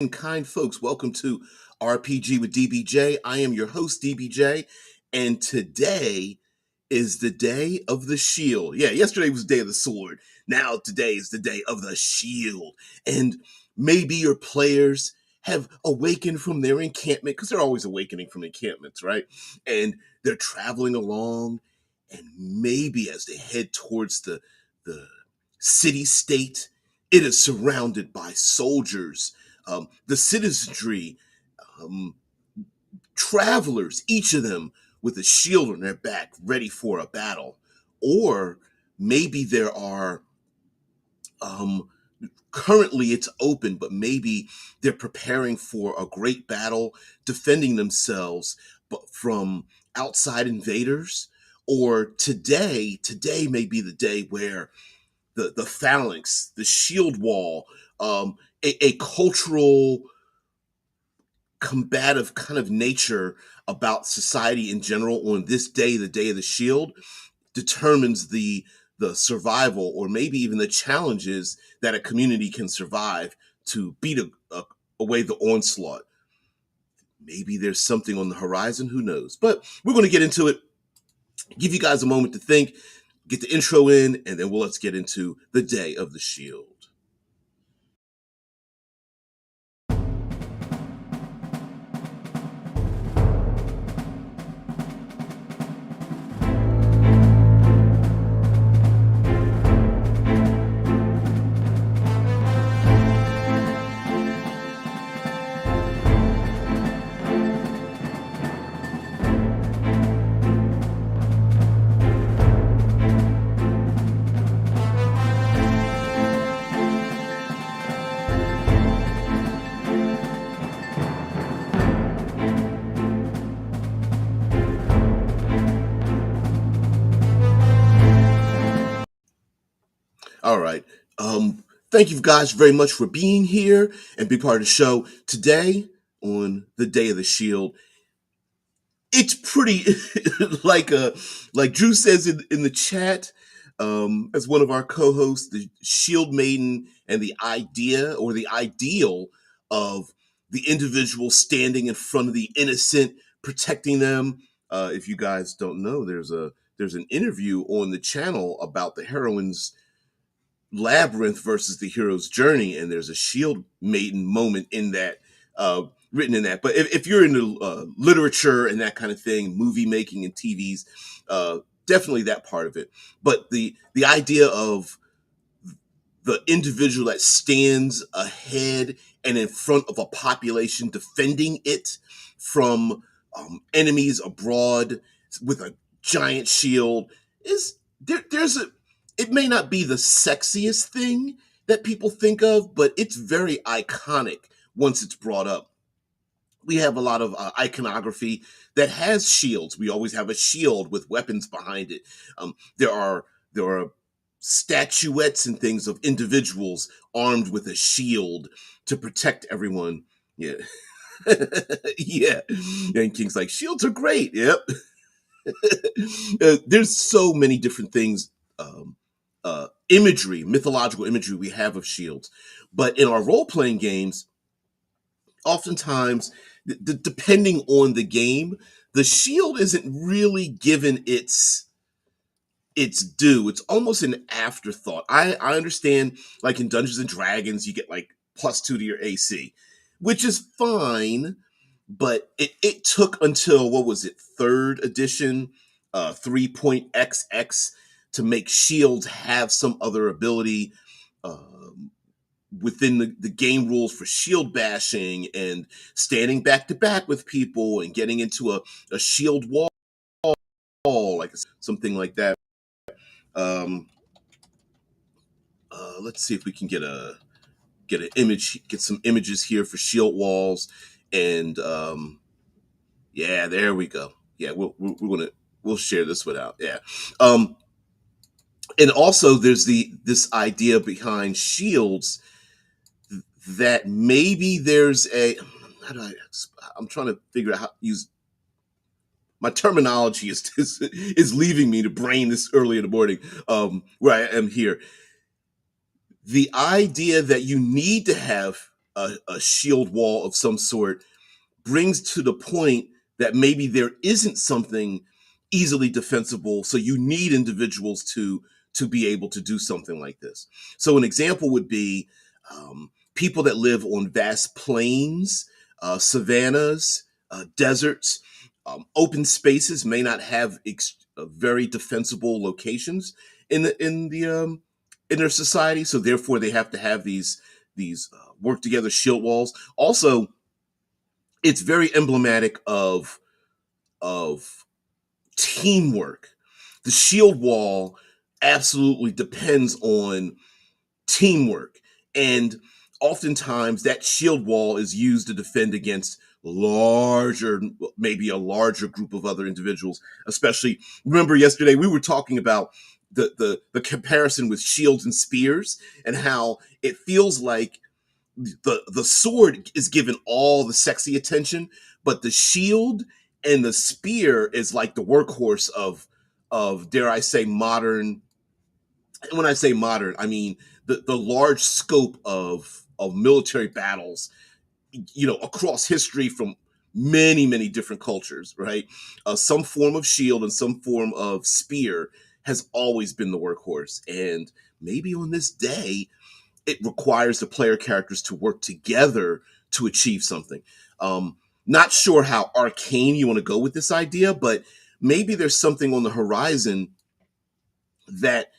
And kind folks, welcome to RPG with DBJ. I am your host, DBJ, and today is the day of the shield. Yeah, yesterday was the day of the sword. Now today is the day of the shield. And maybe your players have awakened from their encampment, because they're always awakening from encampments, right? And they're traveling along, and maybe as they head towards the city state, it is surrounded by soldiers, the citizenry, um, travelers, each of them with a shield on their back, ready for a battle. Or maybe there are, um, currently it's open, but maybe they're preparing for a great battle, defending themselves but from outside invaders. Or today may be the day where the phalanx, the shield wall, a cultural combative kind of nature about society in general on this day, the day of the shield, determines the survival or maybe even the challenges that a community can survive to beat away the onslaught. Maybe there's something on the horizon, who knows? But we're going to get into it, give you guys a moment to think, get the intro in, and then let's get into the day of the shield. All right. Thank you guys very much for being here and be part of the show today on the Day of the Shield. It's pretty like Drew says in the chat, as one of our co-hosts, the Shield Maiden and the idea or the ideal of the individual standing in front of the innocent, protecting them. If you guys don't know, there's an interview on the channel about the heroine's labyrinth versus the hero's journey, and there's a shield maiden moment in that, written in that. But if you're into literature and that kind of thing, movie making and TVs, definitely that part of it. But the idea of the individual that stands ahead and in front of a population, defending it from enemies abroad with a giant shield, is there's a it may not be the sexiest thing that people think of, but it's very iconic once it's brought up. We have a lot of iconography that has shields. We always have a shield with weapons behind it. There are statuettes and things of individuals armed with a shield to protect everyone. Yeah, yeah. And King's like, shields are great. Yep. There's so many different things, imagery, mythological imagery we have of shields. But in our role playing games, oftentimes, depending on the game, the shield isn't really given its due. It's almost an afterthought. I understand, like in Dungeons and Dragons, you get like +2 to your AC, which is fine, but it took until, what was it, third edition, 3.xx, to make shields have some other ability, within the game rules for shield bashing and standing back to back with people and getting into a shield wall, like something like that. Um, let's see if we can get some images here for shield walls, and yeah, there we go. Yeah, we'll share this one out. Yeah, and also there's this idea behind shields that maybe there's a how do I I'm trying to figure out how to use my terminology is leaving me to brain this early in the morning, where I am here. The idea that you need to have a shield wall of some sort brings to the point that maybe there isn't something easily defensible, so you need individuals to be able to do something like this. So an example would be people that live on vast plains, savannas, deserts, open spaces may not have very defensible locations in their society, so therefore they have to have these work together shield walls. Also, it's very emblematic of teamwork. The shield wall absolutely depends on teamwork, and oftentimes that shield wall is used to defend against larger maybe a larger group of other individuals. Especially, remember yesterday we were talking about the comparison with shields and spears, and how it feels like the sword is given all the sexy attention, but the shield and the spear is like the workhorse of dare I say modern. And when I say modern, I mean the large scope of military battles, across history from many different cultures, right? Some form of shield and some form of spear has always been the workhorse, and maybe on this day it requires the player characters to work together to achieve something. Not sure how arcane you want to go with this idea, but maybe there's something on the horizon that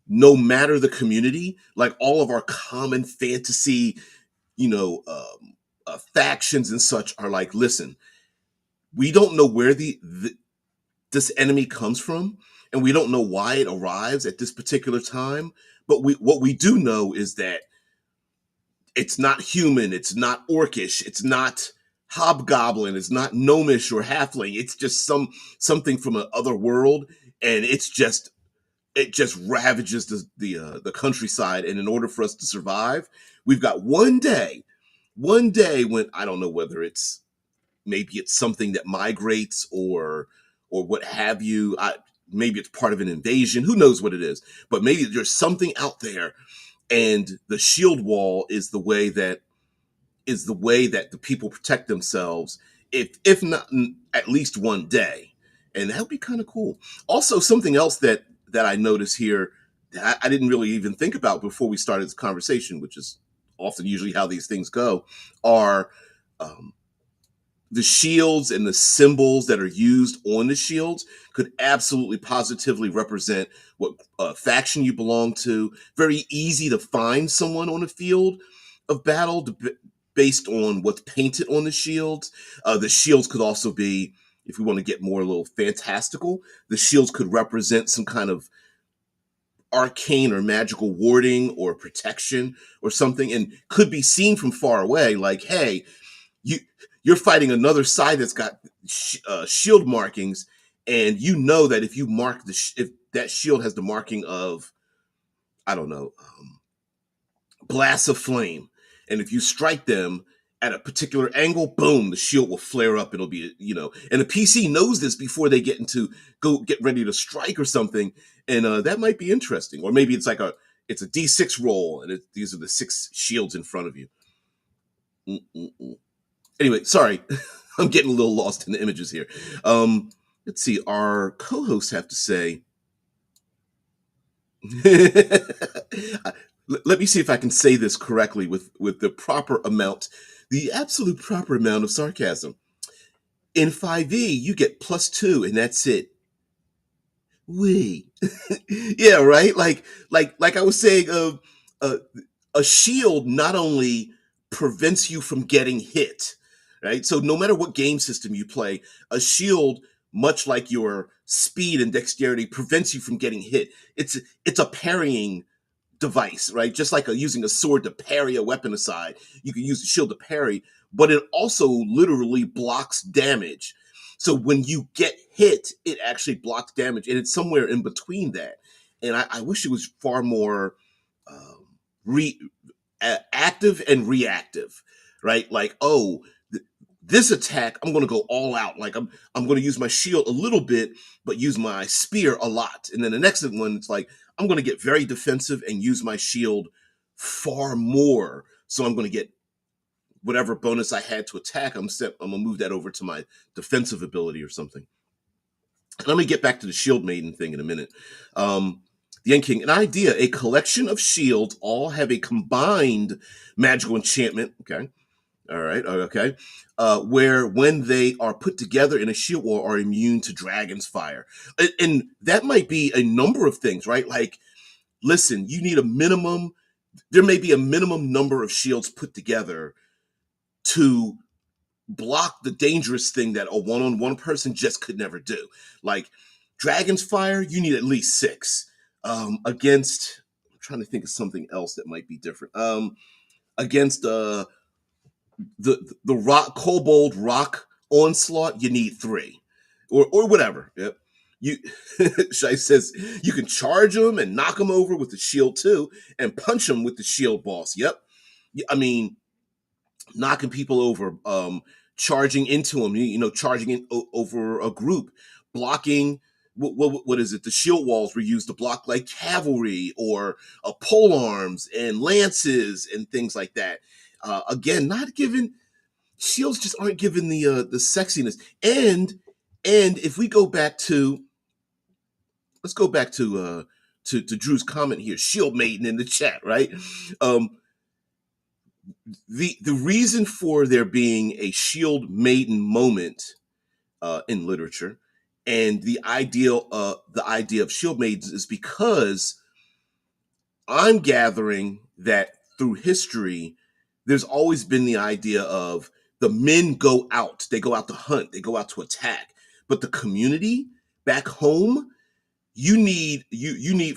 no matter the community, like all of our common fantasy, factions and such are like, listen, we don't know where this enemy comes from, and we don't know why it arrives at this particular time. But what we do know is that it's not human, it's not orcish, it's not hobgoblin, it's not gnomish or halfling. It's just something from another world, and it just ravages the countryside. And in order for us to survive, we've got one day when I don't know whether maybe it's something that migrates or what have you. Maybe it's part of an invasion. Who knows what it is? But maybe there's something out there, and the shield wall is the way that the people protect themselves, if not at least one day. And that would be kind of cool. Also, something else that I notice here that I didn't really even think about before we started this conversation, which is often usually how these things go, are um, the shields and the symbols that are used on the shields could absolutely positively represent what faction you belong to. Very easy to find someone on a field of battle based on what's painted on the shields. The shields could also be, if we want to get more a little fantastical, the shields could represent some kind of arcane or magical warding or protection or something, and could be seen from far away. Like, hey, you you're fighting another side that's got shield markings, and you know that if you mark if that shield has the marking of, I don't know, blasts of flame, and if you strike them at a particular angle, boom, the shield will flare up. It'll be, and the PC knows this before they get ready to strike or something, and that might be interesting. Or maybe it's a D6 roll, and these are the six shields in front of you. Mm-mm-mm. Anyway, sorry, I'm getting a little lost in the images here. Let's see, our co-hosts have to say. Let me see if I can say this correctly with the absolute proper amount of sarcasm. In 5e, you get +2, and that's it. We, yeah, right. Like I was saying, uh, a shield not only prevents you from getting hit, right? So no matter what game system you play, a shield, much like your speed and dexterity, prevents you from getting hit. It's a parrying device, right? Just like using a sword to parry a weapon aside, you can use the shield to parry, but it also literally blocks damage. So when you get hit, it actually blocks damage, and it's somewhere in between that. And I wish it was far more um, re- active and reactive, right? Like, oh, this attack, I'm going to go all out. Like I'm going to use my shield a little bit, but use my spear a lot. And then the next one, it's like I'm going to get very defensive and use my shield far more. So I'm going to get whatever bonus I had to attack, I'm gonna move that over to my defensive ability or something. Let me get back to the shield maiden thing in a minute. The End King, an idea, a collection of shields all have a combined magical enchantment. Okay. All right. Okay. Where when they are put together in a shield wall are immune to dragon's fire. And that might be a number of things, right? Like, listen, you need a minimum, there may be a minimum number of shields put together to block the dangerous thing that a one-on-one person just could never do. Like Dragon's Fire, you need at least six. Against, I'm trying to think of something else that might be different. Against the rock kobold rock onslaught, you need three, or whatever. Yep. You Shai says you can charge them and knock them over with the shield too, and punch them with the shield boss. Yep. I mean, knocking people over, charging into them, charging over a group, blocking. What is it? The shield walls were used to block like cavalry or pole arms and lances and things like that. Again, not given shields just aren't given the sexiness. And if we go back to, let's go back to Drew's comment here, shield maiden in the chat, right? The reason for there being a shield maiden moment in literature, and the idea of shield maidens, is because I'm gathering that through history there's always been the idea of the men go out, they go out to hunt, they go out to attack, but the community back home, you need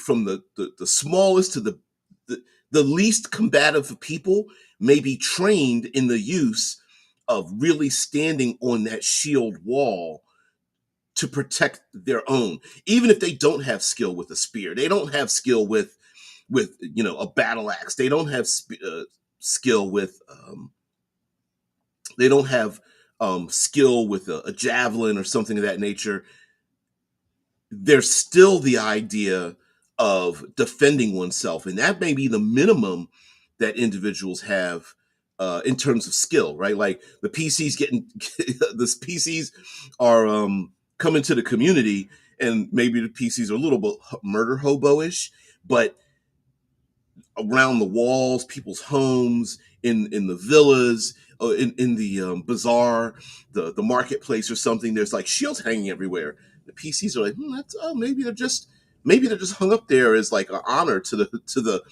from the smallest to the least combative of people may be trained in the use of really standing on that shield wall to protect their own, even if they don't have skill with a spear, they don't have skill with a battle axe, they don't have skill with they don't have skill with a javelin or something of that nature. There's still the idea of defending oneself, and that may be the minimum that individuals have in terms of skill, right? Like the PCs getting the PCs are coming to the community, and maybe the PCs are a little bit murder hobo-ish, but around the walls, people's homes, in the villas, in the bazaar, the marketplace or something, there's like shields hanging everywhere. The PCs are like, that's maybe they're just hung up there as like an honor to the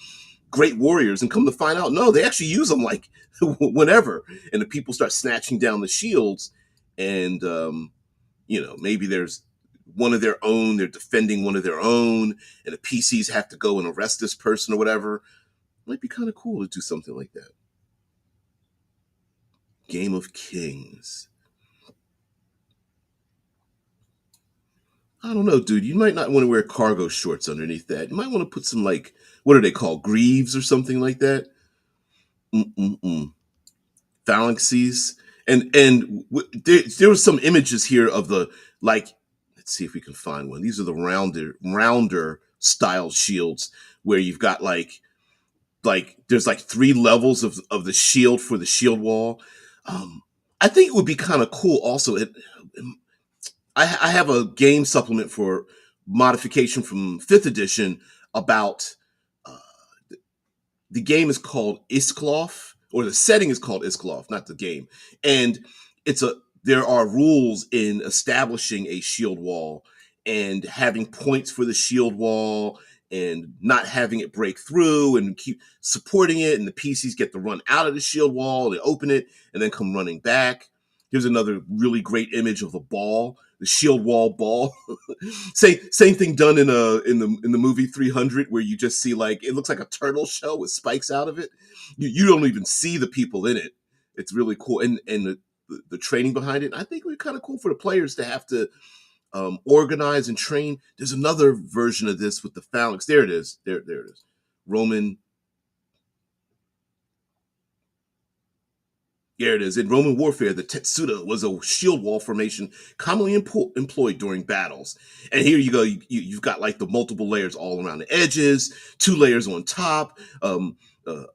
great warriors, and come to find out, no, they actually use them like whenever. And the people start snatching down the shields, and maybe there's one of their own, they're defending one of their own, and the PCs have to go and arrest this person or whatever. Might be kind of cool to do something like that. Game of Kings. I don't know, dude. You might not want to wear cargo shorts underneath that. You might want to put some, like, what are they called? Greaves or something like that. Mm-mm-mm. Phalanxes. There was some images here of the, like, let's see if we can find one. These are the rounder style shields, where you've got like there's like three levels of the shield for the shield wall. I think it would be kind of cool. Also, I have a game supplement for modification from 5th edition about uh, the game is called Isklof, or the setting is called Isklof, not the game. And there are rules in establishing a shield wall and having points for the shield wall and not having it break through and keep supporting it. And the PCs get to run out of the shield wall, they open it, and then come running back. Here's another really great image of a ball, the shield wall ball. Same thing done in the movie 300, where you just see, like, it looks like a turtle shell with spikes out of it. You don't even see the people in it. It's really cool, and the training behind it. I think it would be kind of cool for the players to have to organize and train. There's another version of this with the phalanx. There it is. There it is. Roman. Here it is. In Roman warfare, the Tetsuda was a shield wall formation commonly employed during battles. And here you go. You've got like the multiple layers all around the edges, 2 layers on top, uh, uh,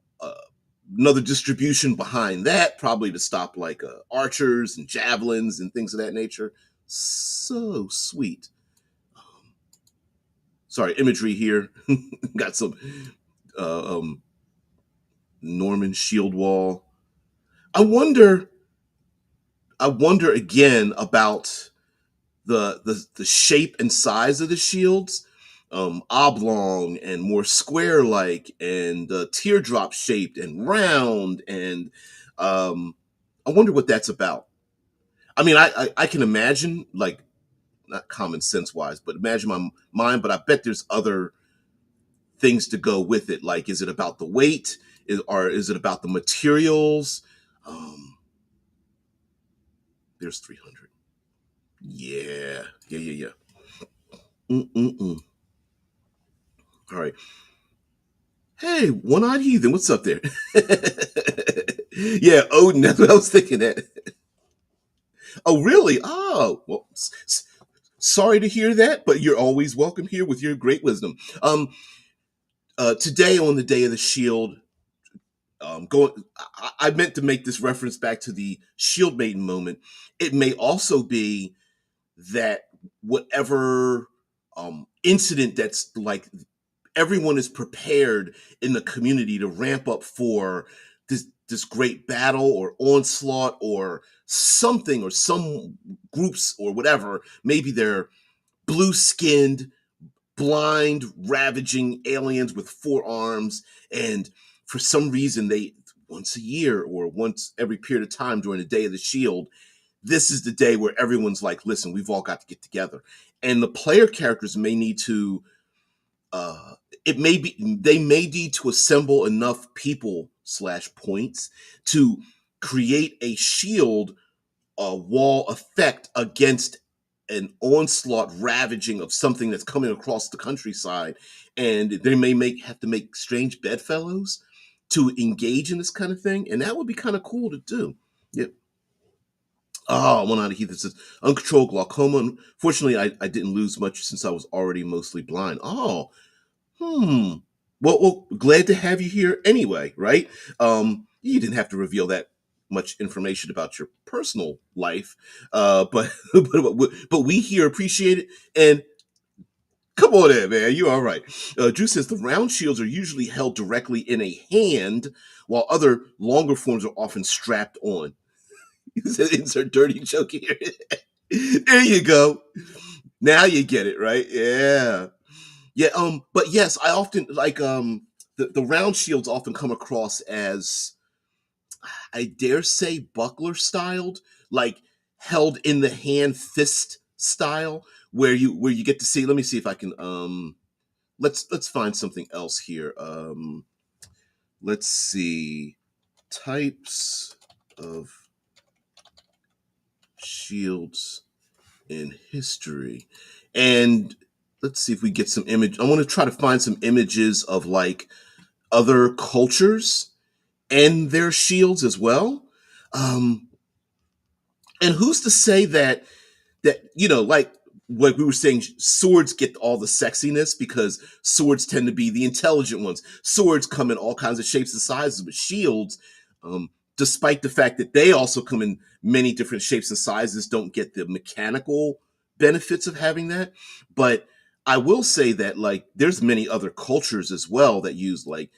another distribution behind that, probably to stop like archers and javelins and things of that nature. So sweet. Sorry, imagery here. Got some uh, um, Norman shield wall. I wonder. I wonder again about the shape and size of the shields, oblong and more square like, and teardrop shaped and round, and I wonder what that's about. I mean, I can imagine, like, not common sense wise, but imagine my mind. But I bet there's other things to go with it. Like, is it about the weight, or is it about the materials? Um, there's 300. Yeah, yeah. Mm-mm-mm. All right. Hey, one-eyed heathen, what's up there? Yeah, Odin. That's what I was thinking. That. Oh, really? Oh, well. Sorry to hear that, but you're always welcome here with your great wisdom. Today on the Day of the Shield, going. I meant to make this reference back to the Shield Maiden moment. It may also be that whatever incident that's like everyone is prepared in the community to ramp up for this great battle or onslaught or something, or some groups or whatever. Maybe they're blue skinned, blind, ravaging aliens with four arms, and for some reason they, once a year or once every period of time during the Day of the Shield, this is the day where everyone's like, listen, we've all got to get together. And the player characters may need to uh it may be, they may need to assemble enough people slash points to create a shield, a wall effect against an onslaught ravaging of something that's coming across the countryside. And they may have to make strange bedfellows to engage in this kind of thing, and that would be kind of cool to do. Yeah. Oh, one out of Heath that says uncontrolled glaucoma. Fortunately, I didn't lose much since I was already mostly blind. Oh, hmm. Well, glad to have you here anyway, right? You didn't have to reveal that much information about your personal life, but but we here appreciate it. And come on in, man, you all right? Drew says the round shields are usually held directly in a hand, while other longer forms are often strapped on. He said, "Insert dirty joke here." There you go. Now you get it, right? Yeah. Yeah, but yes, I often like the round shields often come across as, I dare say, buckler styled, like held in the hand fist style, where you get to see. Let me see if I can let's find something else here. Let's see, types of shields in history. And let's see if we get some image. I want to try to find some images of like other cultures and their shields as well. Um, and who's to say that like what we were saying, swords get all the sexiness because swords tend to be the intelligent ones. Swords come in all kinds of shapes and sizes, but shields, despite the fact that they also come in many different shapes and sizes, don't get the mechanical benefits of having that. But I will say that like there's many other cultures as well that use like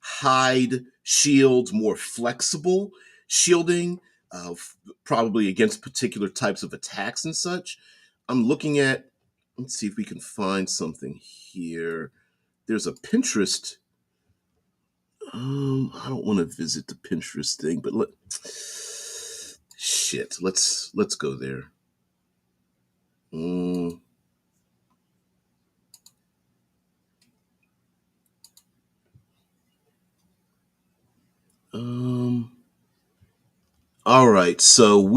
hide shields, more flexible shielding, probably against particular types of attacks and such. I'm looking at, let's see if we can find something here. There's a Pinterest. I don't want to visit the Pinterest thing, but shit, let's go there. Mm, um. All right, so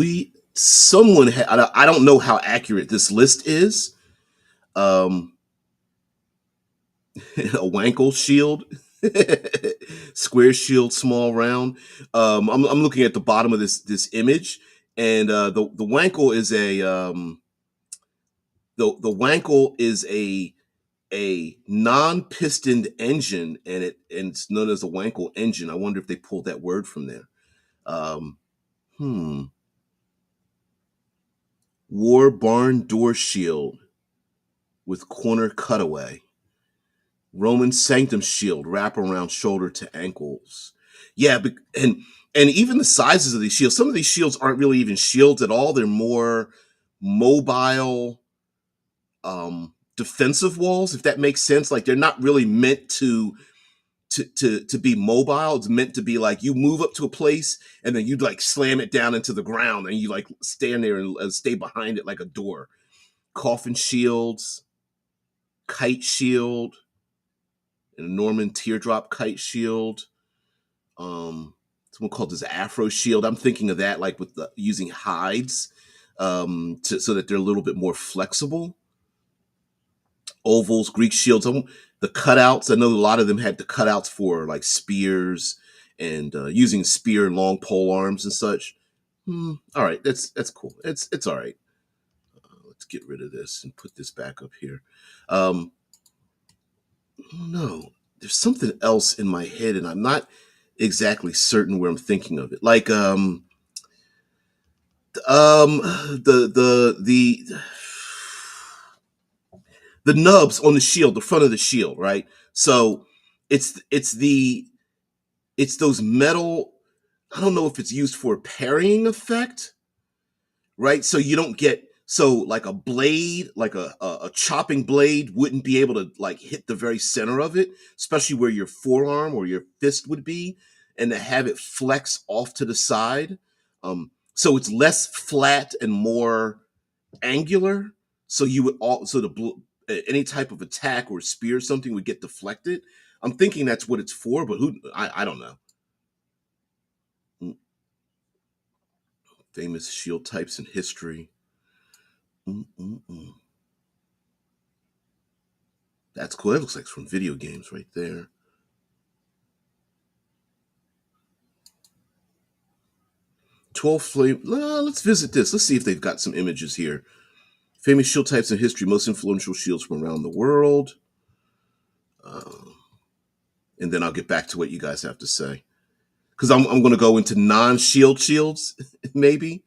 I don't know how accurate this list is. Um, a Wankel shield, square shield, small round. I'm looking at the bottom of this image, and the Wankel is a the Wankel is a non-pistoned engine, and it's known as a Wankel engine. I wonder if they pulled that word from there. Um, hmm. War barn door shield with corner cutaway. Roman sanctum shield, wrap around shoulder to ankles. Yeah, and even the sizes of these shields. Some of these shields aren't really even shields at all. They're more mobile, defensive walls, if that makes sense. Like they're not really meant to be mobile. It's meant to be like you move up to a place and then you like slam it down into the ground and you like stand there and stay behind it like a door. Coffin shields, kite shield, and a Norman teardrop kite shield. Someone called this Afro shield. I'm thinking of that like with using hides, so that they're a little bit more flexible. Ovals, Greek shields. The cutouts. I know a lot of them had the cutouts for like spears and using spear and long pole arms and such. All right, that's cool. It's all right. Let's get rid of this and put this back up here. No, there's something else in my head, and I'm not exactly certain where I'm thinking of it. Like the the nubs on the shield, the front of the shield, right? So it's those metal. I don't know if it's used for a parrying effect, right? So you don't get so like a blade, like a chopping blade, wouldn't be able to like hit the very center of it, especially where your forearm or your fist would be, and to have it flex off to the side. So it's less flat and more angular. So you would all so any type of attack or spear or something would get deflected. I'm thinking that's what it's for, but I don't know. Mm, Famous shield types in history. Mm-mm-mm. That's cool. That looks like it's from video games right there. 12 flame. Let's visit this. Let's see if they've got some images here. Famous shield types in history, most influential shields from around the world. Uh, and then I'll get back to what you guys have to say. Because I'm going to go into non-shield shields, maybe.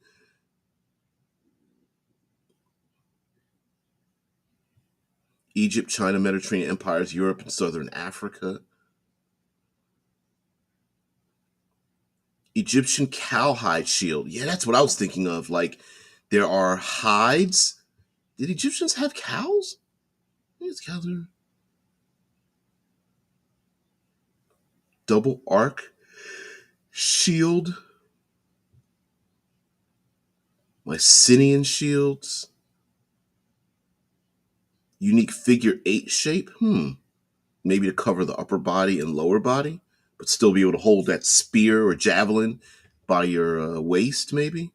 Egypt, China, Mediterranean empires, Europe, and Southern Africa. Egyptian cowhide shield. Yeah, that's what I was thinking of. Like, there are hides. Did Egyptians have cows? These cows are double arc shield, Mycenaean shields, unique figure eight shape. Maybe to cover the upper body and lower body, but still be able to hold that spear or javelin by your waist. Maybe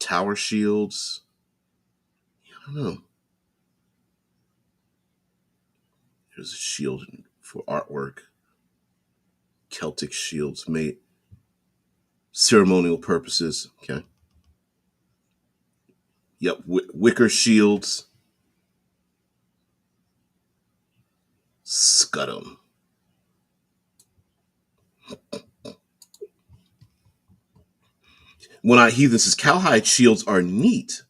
tower shields. I don't know. There's a shield for artwork. Celtic shields made ceremonial purposes. Okay. Yep. Wicker shields. Scudum. When I heathen says cowhide shields are neat.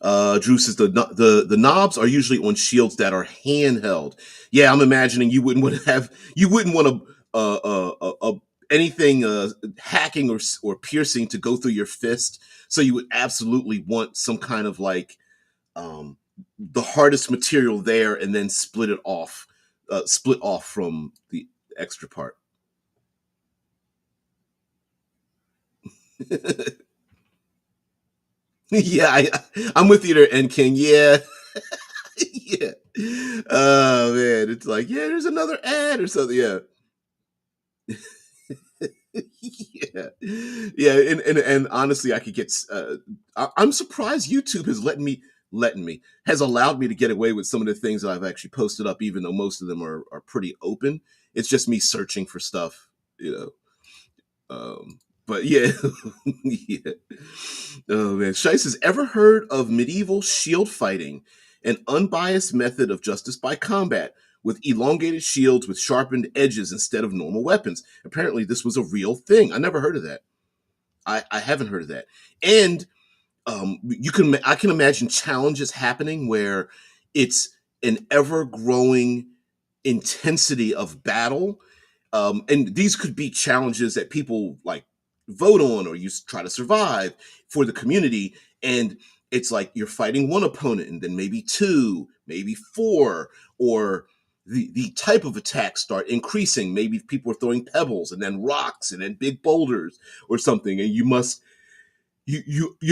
Drew says the knobs are usually on shields that are handheld. Yeah, I'm imagining you wouldn't want to anything hacking or piercing to go through your fist. So you would absolutely want some kind of like um, the hardest material there, and then split off from the extra part. Yeah, I'm with you there, N King. Yeah, yeah. Oh man, it's like yeah, there's another ad or something. Yeah, yeah, yeah. And honestly, I could get. I'm surprised YouTube has letting me has allowed me to get away with some of the things that I've actually posted up, even though most of them are pretty open. It's just me searching for stuff, you know. But yeah, yeah. Oh man, Shice has ever heard of medieval shield fighting? an unbiased method of justice by combat with elongated shields with sharpened edges instead of normal weapons. Apparently, this was a real thing. I never heard of that. I haven't heard of that. And I can imagine challenges happening where it's an ever growing intensity of battle, and these could be challenges that people like vote on or you try to survive for the community. And it's like you're fighting one opponent and then maybe two, maybe four, or the type of attacks start increasing. Maybe people are throwing pebbles and then rocks and then big boulders or something, and you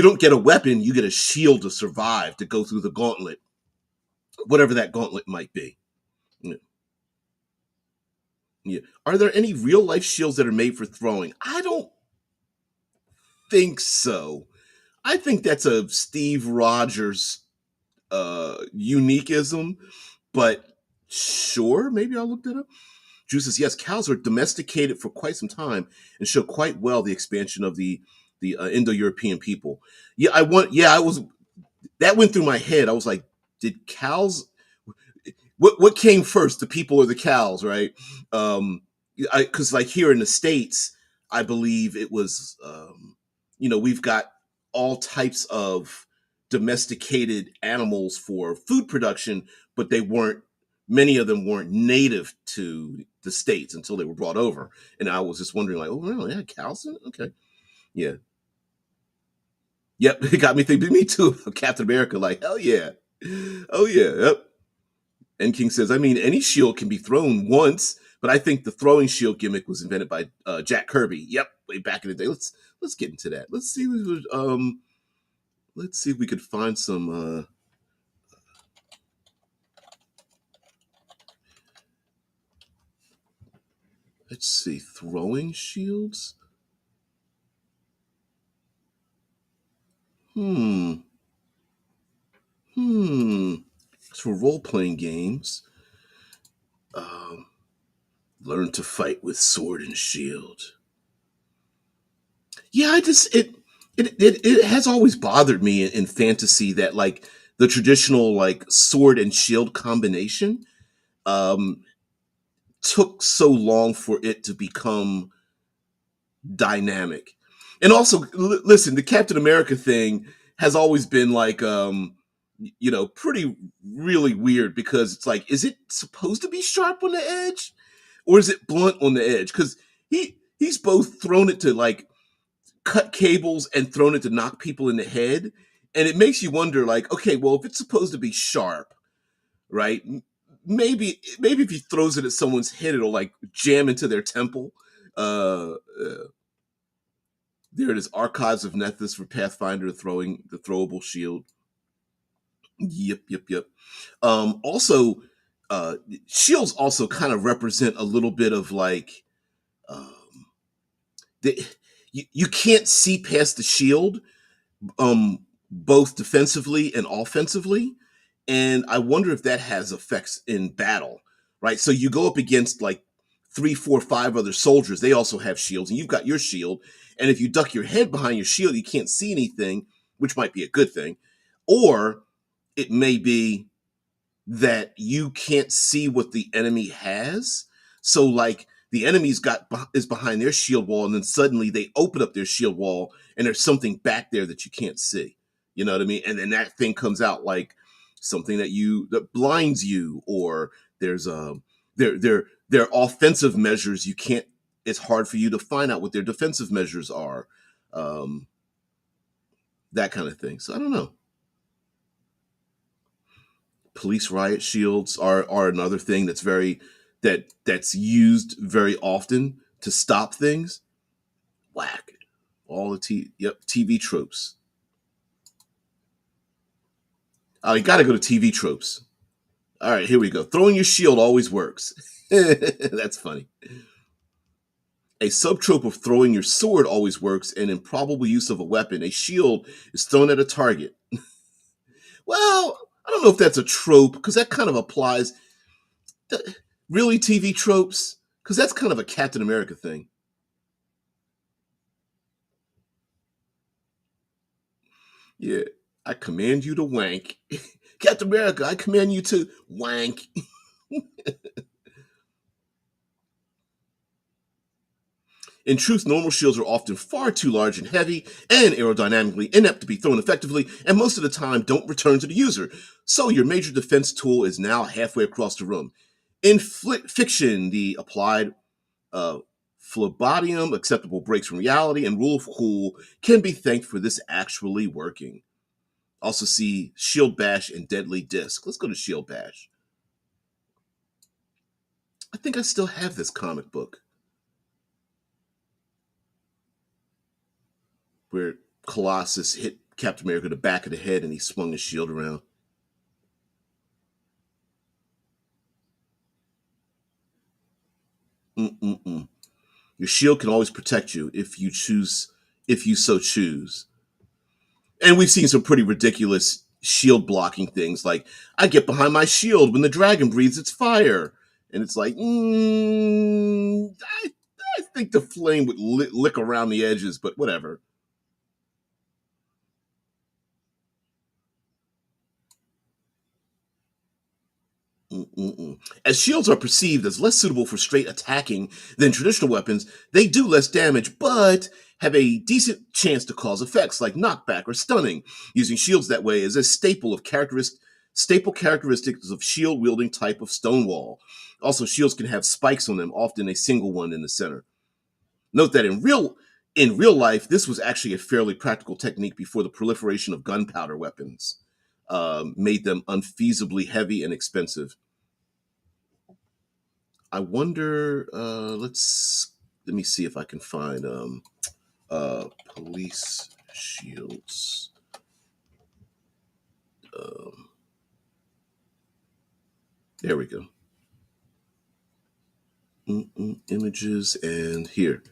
don't get a weapon, you get a shield to survive, to go through the gauntlet, whatever that gauntlet might be. Yeah. Yeah. Are there any real life shields that are made for throwing? I don't think so. I think that's a Steve Rogers uniqueism, but sure, maybe I'll look that up. Drew says, yes, cows were domesticated for quite some time and show quite well the expansion of the Indo-European people. I was that went through my head. I was like, did cows? What came first, the people or the cows? Right? Because like here in the states, I believe it was. We've got all types of domesticated animals for food production, but they weren't. Many of them weren't native to the states until they were brought over. And I was just wondering, like, oh, really? Yeah, cows? Okay, yeah. Yep, it got me thinking. Me too. Captain America, like hell yeah, oh yeah, yep. And King says, I mean, any shield can be thrown once, but I think the throwing shield gimmick was invented by Jack Kirby. Yep, way back in the day. Let's get into that. Let's see if we could find some. Let's see, throwing shields. Hmm. Hmm. It's for role playing games. Um, learn to fight with sword and shield. Yeah, it has always bothered me in fantasy that like the traditional like sword and shield combination um took so long for it to become dynamic. And also listen, the Captain America thing has always been like pretty really weird because it's like, is it supposed to be sharp on the edge or is it blunt on the edge? Because he's both thrown it to like cut cables and thrown it to knock people in the head. And it makes you wonder, like, okay, well, if it's supposed to be sharp, right? Maybe if he throws it at someone's head, it'll like jam into their temple. There it is, archives of Nethys for Pathfinder throwing the throwable shield. Yep. Also, uh, shields also kind of represent a little bit of like um, the, you can't see past the shield, both defensively and offensively. And I wonder if that has effects in battle, right? So you go up against like three, four, five other soldiers. They also have shields, and you've got your shield. And if you duck your head behind your shield, you can't see anything, which might be a good thing. Or it may be that you can't see what the enemy has. So like the enemy's got is behind their shield wall, and then suddenly they open up their shield wall, and there's something back there that you can't see. You know what I mean? And then that thing comes out like something that blinds you, or there's their offensive measures. You can't. It's hard for you to find out what their defensive measures are. Um, that kind of thing. So I don't know. Police riot shields are another thing that's used very often to stop things. Whack. All the TV tropes. Oh, you gotta go to TV tropes. All right, here we go. Throwing your shield always works. That's funny. A subtrope of throwing your sword always works, and improbable use of a weapon. A shield is thrown at a target. Well, I don't know if that's a trope, because that kind of applies. Really, TV tropes? Because that's kind of a Captain America thing. Yeah, I command you to wank. Captain America, I command you to wank. In truth, normal shields are often far too large and heavy and aerodynamically inept to be thrown effectively, and most of the time don't return to the user. So your major defense tool is now halfway across the room. In fiction, the applied uh, phlebotium, acceptable breaks from reality, and rule of cool can be thanked for this actually working. Also see Shield Bash and Deadly Disc. Let's go to Shield Bash. I think I still have this comic book where Colossus hit Captain America in the back of the head and he swung his shield around. Mm-mm-mm. Your shield can always protect you if you so choose. And we've seen some pretty ridiculous shield blocking things, like I get behind my shield when the dragon breathes its fire, and it's like, I think the flame would lick around the edges, but whatever. Mm-mm-mm. As shields are perceived as less suitable for straight attacking than traditional weapons, they do less damage, but have a decent chance to cause effects like knockback or stunning. Using shields that way is a staple characteristics of shield wielding type of Stonewall. Also, shields can have spikes on them, often a single one in the center. Note that in real life, this was actually a fairly practical technique before the proliferation of gunpowder weapons made them unfeasibly heavy and expensive. I wonder. Let me see if I can find police shields. Um, there we go. Images and here,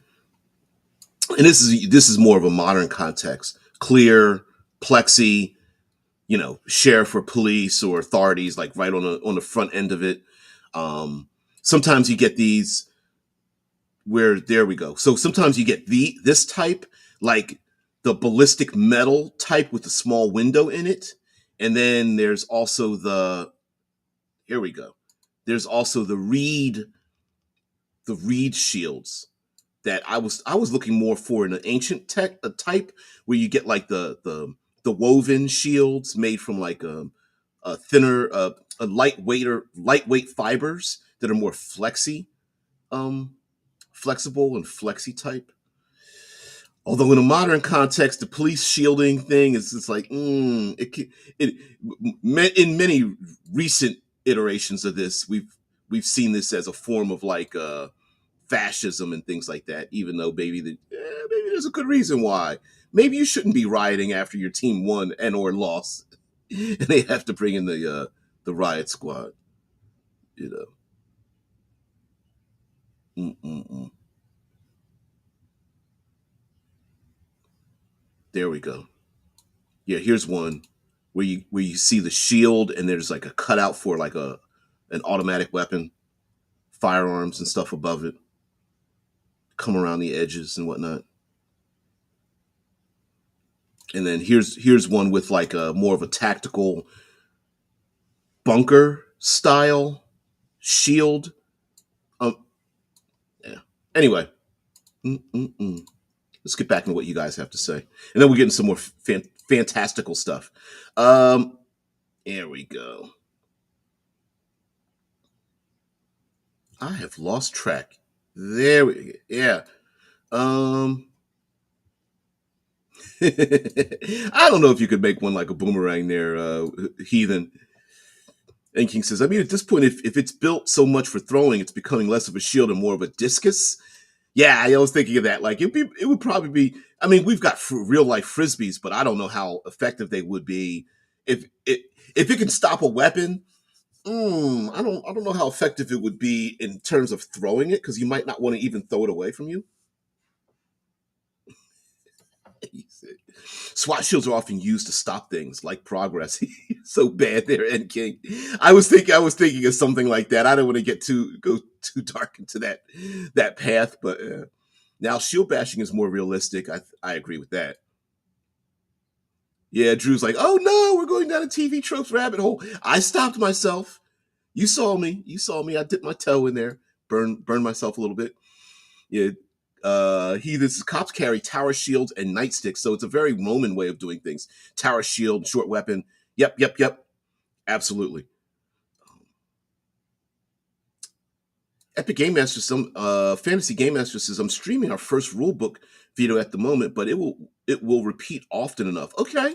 and this is more of a modern context. Clear, plexi, sheriff or police or authorities, like right on the front end of it. Um, Sometimes you get these where there we go. So sometimes you get this type, like the ballistic metal type with a small window in it, and then there's also the here we go. There's also the reed shields that I was looking more for in an ancient tech a type where you get like the woven shields made from like a thinner a lightweight fibers that are more um flexible and flexy type. Although in a modern context, the police shielding thing is just like it in many recent iterations of this, we've seen this as a form of like fascism and things like that. Even though maybe there's a good reason why. Maybe you shouldn't be rioting after your team won and or lost, and they have to bring in the riot squad. You know. Mm-mm-mm. There we go. Yeah, here's one where you see the shield and there's like a cutout for like a an automatic weapon, firearms and stuff above it, come around the edges and whatnot. And then here's one with like a more of a tactical bunker style shield. Um, yeah. Anyway, mm-mm-mm. Let's get back into what you guys have to say, and then we're getting some more fantastical stuff. Um, here we go. I have lost track. There we yeah. Um, I don't know if you could make one like a boomerang there, heathen. And King says, I mean, at this point, if it's built so much for throwing, it's becoming less of a shield and more of a discus. Yeah, I was thinking of that. Like it would probably be. I mean, we've got real life frisbees, but I don't know how effective they would be if it can stop a weapon. I don't know how effective it would be in terms of throwing it because you might not want to even throw it away from you. SWAT shields are often used to stop things like progress. So bad there, Ed King. I was thinking of something like that. I don't want to go too dark into that path, but now shield bashing is more realistic. I agree with that. Yeah, Drew's like, oh no, we're going down a TV tropes rabbit hole. I stopped myself. You saw me. You saw me. I dipped my toe in there, burned myself a little bit. Yeah. This is cops carry tower shields and nightsticks, so it's a very Roman way of doing things. Tower shield, short weapon. Yep, yep, yep. Absolutely. Epic Game Master, some fantasy game master says, I'm streaming our first rulebook video at the moment, but it will repeat often enough. Okay.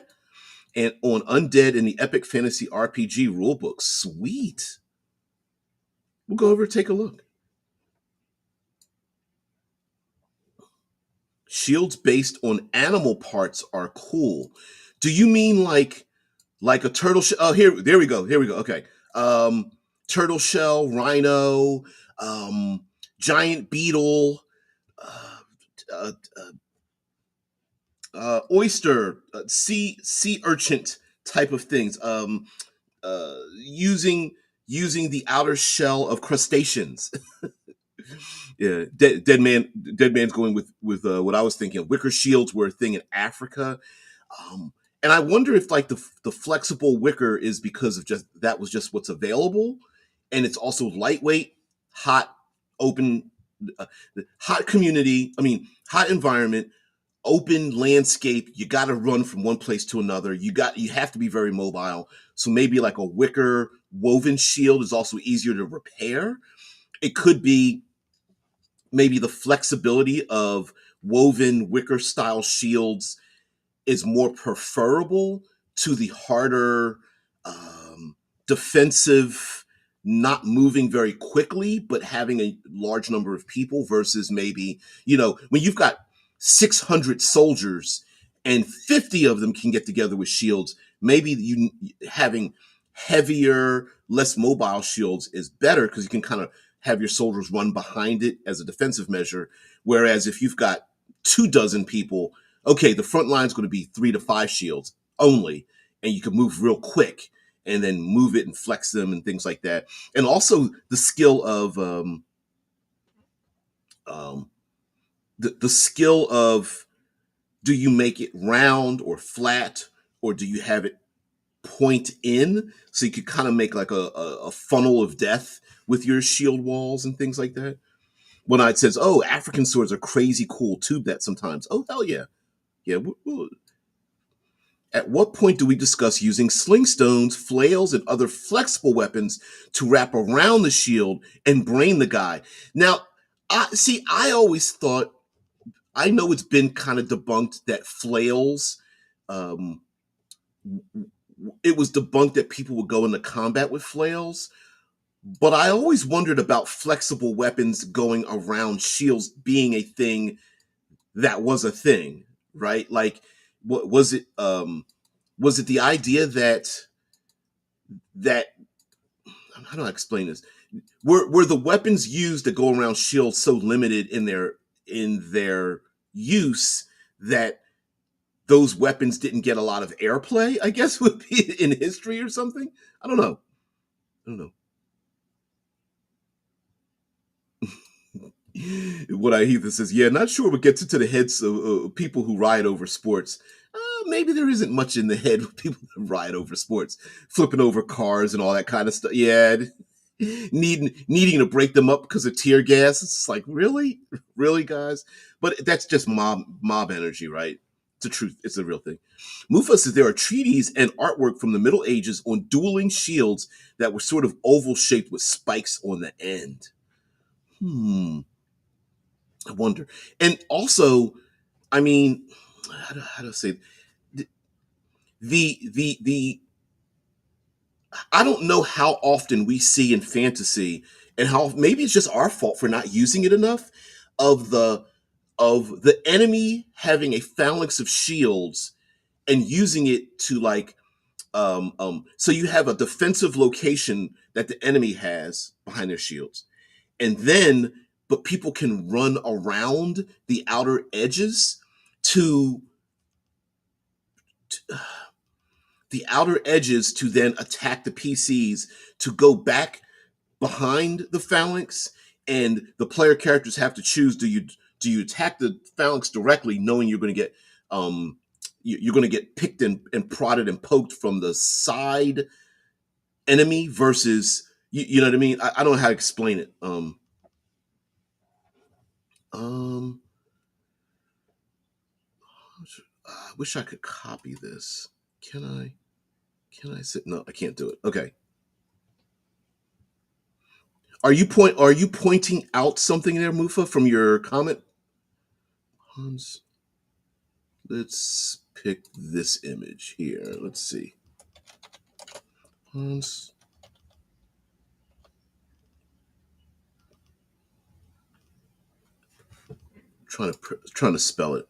And on Undead in the Epic Fantasy RPG rulebook. Sweet. We'll go over and take a look. Shields based on animal parts are cool. Do you mean like a turtle shell? Oh, there we go. Here we go. Okay. Um, Turtle shell, rhino, giant beetle, uh, uh, oyster, sea urchin type of things. Using the outer shell of crustaceans. Yeah, dead man's going with what I was thinking. Wicker shields were a thing in Africa, and I wonder if like the flexible wicker is because of just that was just what's available, and it's also lightweight, hot, open, uh, hot community. I mean, hot environment, open landscape. You got to run from one place to another. You have to be very mobile. So maybe like a wicker woven shield is also easier to repair. It could be maybe the flexibility of woven wicker style shields is more preferable to the harder defensive, not moving very quickly, but having a large number of people versus maybe, when you've got 600 soldiers and 50 of them can get together with shields, maybe you having heavier, less mobile shields is better because you can kind of have your soldiers run behind it as a defensive measure. Whereas if you've got 2 dozen people, okay, the front line is going to be 3 to 5 shields only, and you can move real quick and then move it and flex them and things like that. And also the skill of um, the skill of, do you make it round or flat, or do you have it point in so you could kind of make like a funnel of death with your shield walls and things like that. When it says, oh, African swords are crazy cool, tube that sometimes. Oh, hell yeah. Yeah, at what point do we discuss using sling stones, flails, and other flexible weapons to wrap around the shield and brain the guy? Now, I always thought, I know it's been kind of debunked that flails, um, it was debunked that people would go into combat with flails, but I always wondered about flexible weapons going around shields being a thing that was a thing, right? Like, what was it? Was it the idea that how do I explain this? Were the weapons used to go around shields so limited in their use that those weapons didn't get a lot of airplay? I guess would be in history or something. I don't know. I don't know. What I hear that says, yeah, not sure what gets into the heads of people who ride over sports. Maybe there isn't much in the head of people that ride over sports, flipping over cars and all that kind of stuff. Yeah, needing to break them up because of tear gas. It's like, really, really, guys. But that's just mob energy, right? It's the truth. It's a real thing. Mufa says there are treaties and artwork from the Middle Ages on dueling shields that were sort of oval shaped with spikes on the end. I wonder. And also, I mean, how to say, the I don't know how often we see in fantasy, and how maybe it's just our fault for not using it enough, of the enemy having a phalanx of shields and using it to like, so you have a defensive location that the enemy has behind their shields, and then but people can run around the outer edges to, to the outer edges to then attack the PCs, to go back behind the phalanx, and the player characters have to choose: do you attack the phalanx directly, knowing you're going to get um, you're going to get picked and prodded and poked from the side enemy versus you know what I mean. I don't know how to explain it. Um, I wish I could copy this. Can I? Can I sit? No, I can't do it. Okay. Are you pointing out something there, Mufa, from your comment? Hans, let's pick this image here. Let's see. Hans, trying to spell it.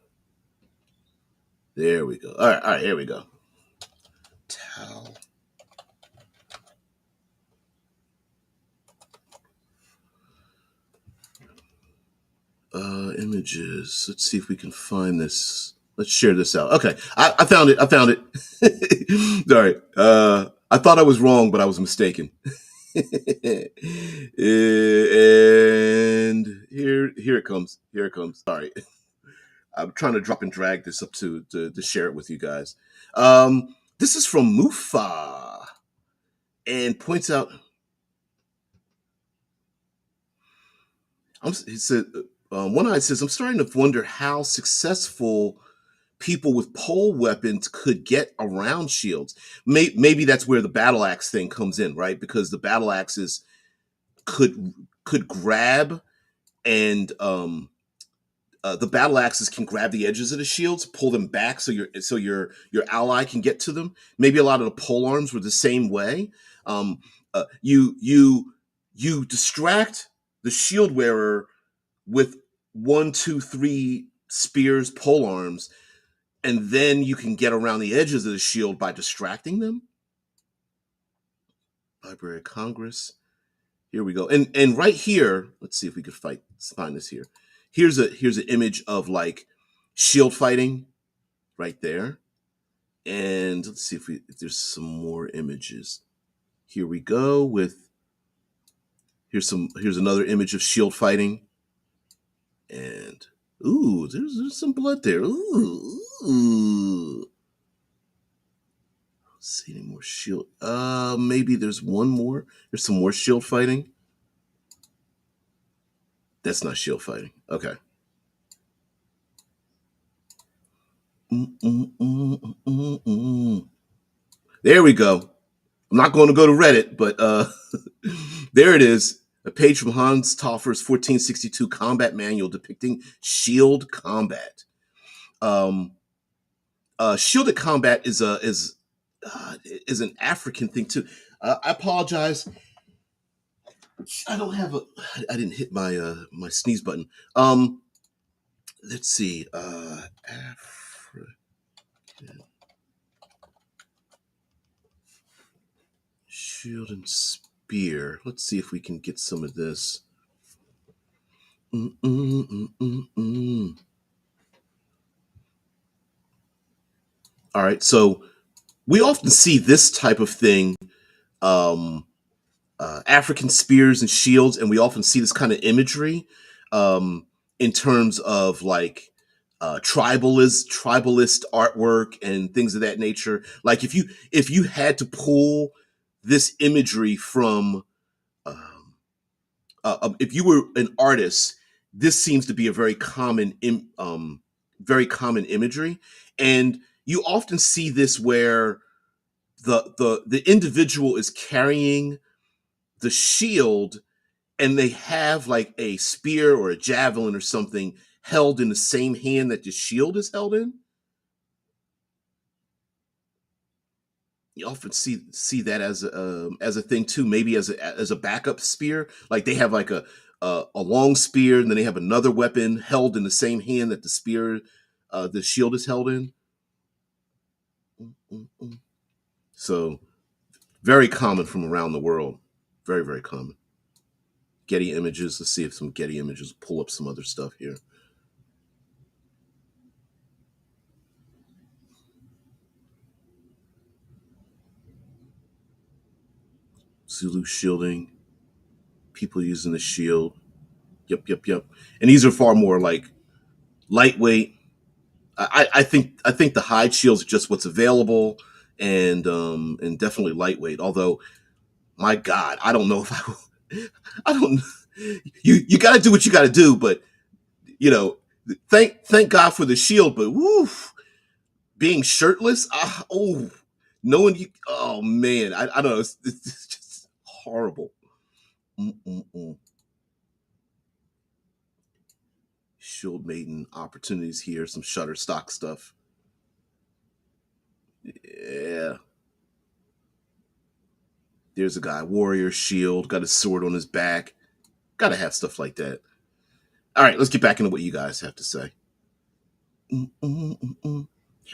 There we go. All right, here we go. Tal. Images. Let's see if we can find this. Let's share this out. Okay, I found it. I found it. All right. I thought I was wrong, but I was mistaken. And here it comes. Here it comes. Sorry, I'm trying to drop and drag this up to share it with you guys. This is from Mufa and points out. He said one eye says, "I'm starting to wonder how successful people with pole weapons could get around shields. Maybe that's where the battle axe thing comes in, right? Because the battle axes could grab and the battle axes can grab the edges of the shields, pull them back so your ally can get to them. Maybe a lot of the pole arms were the same way. Um, you distract the shield wearer with one, two, three spears, pole arms, and then you can get around the edges of the shield by distracting them. Library of Congress. Here we go. And right here, let's see if we could find this here. Here's an image of like shield fighting right there. And let's see if there's some more images. Here we go with here's another image of shield fighting. And ooh, there's some blood there. Ooh. See any more shield? Maybe there's one more. There's some more shield fighting. That's not shield fighting. Okay. There we go. I'm not going to go to Reddit, but there it is. A page from Hans Toffer's 1462 combat manual depicting shield combat. Um, Shielded combat is an African thing too. I apologize. I don't have a. I didn't hit my sneeze button. Let's see. African shield and spear. Let's see if we can get some of this. All right, so we often see this type of thing, um, African spears and shields, and we often see this kind of imagery in terms of like tribalist artwork and things of that nature. Like if you had to pull this imagery from if you were an artist, this seems to be a very common imagery, and you often see this where the individual is carrying the shield, and they have like a spear or a javelin or something held in the same hand that the shield is held in. You often see that as a thing too, maybe as a backup spear. Like they have like a long spear, and then they have another weapon held in the same hand that the shield is held in. So very common from around the world. Very, very common. Getty Images. Let's see if some Getty Images pull up some other stuff here. Zulu shielding. People using the shield. Yep. And these are far more like lightweight. I think the hide shields are just what's available, and definitely lightweight. Although, my God, I don't know if I don't. You got to do what you got to do, but you know, thank God for the shield. But woo, being shirtless, knowing you, oh man, I don't know, it's just horrible. Mm-mm-mm. Shield maiden opportunities here, some Shutterstock stuff. Yeah, there's a guy, warrior shield, got his sword on his back. Gotta have stuff like that. All right, let's get back into what you guys have to say. Mm-mm-mm-mm.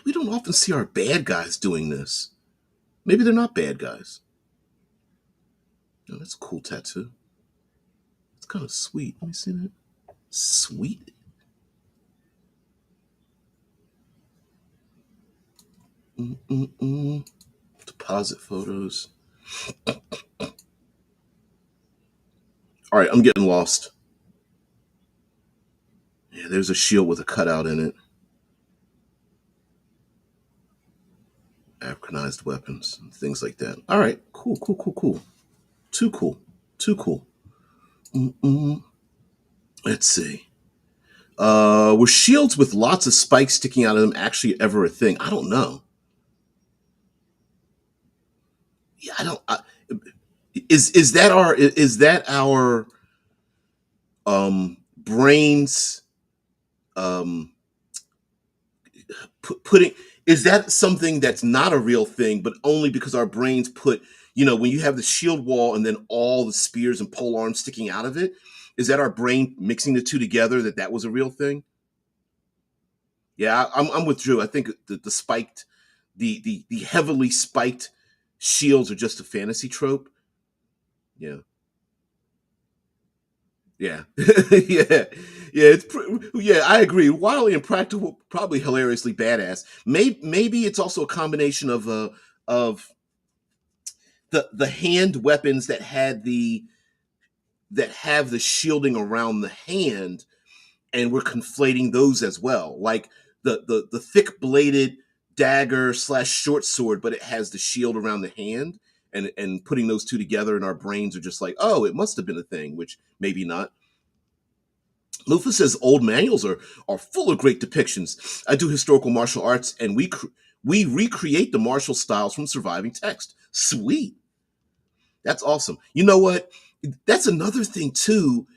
We don't often see our bad guys doing this. Maybe they're not bad guys. No, that's a cool tattoo. It's kind of sweet. Let me see that. Sweet. Mm-mm-mm. Deposit photos. All right, I'm getting lost. Yeah, there's a shield with a cutout in it. Africanized weapons, and things like that. All right, cool, cool, cool, cool. Too cool. Too cool. Mm-mm. Let's see. Were shields with lots of spikes sticking out of them actually ever a thing? I don't know. Yeah, I don't. Is that our brains um putting, is that something that's not a real thing but only because our brains put, when you have the shield wall and then all the spears and pole arms sticking out of it, is that our brain mixing the two together that was a real thing? Yeah, I'm with Drew. I think the spiked, the heavily spiked shields are just a fantasy trope. Yeah. Yeah, yeah, yeah. Yeah. I agree. Wildly impractical, probably hilariously badass. Maybe it's also a combination of the hand weapons that have the shielding around the hand, and we're conflating those as well. Like the thick bladed dagger slash short sword, but it has the shield around the hand, and putting those two together in our brains are just like, oh, it must have been a thing, which maybe not. Lufa says old manuals are full of great depictions. I do historical martial arts, and we recreate the martial styles from surviving text. Sweet, that's awesome. You know what? That's another thing too,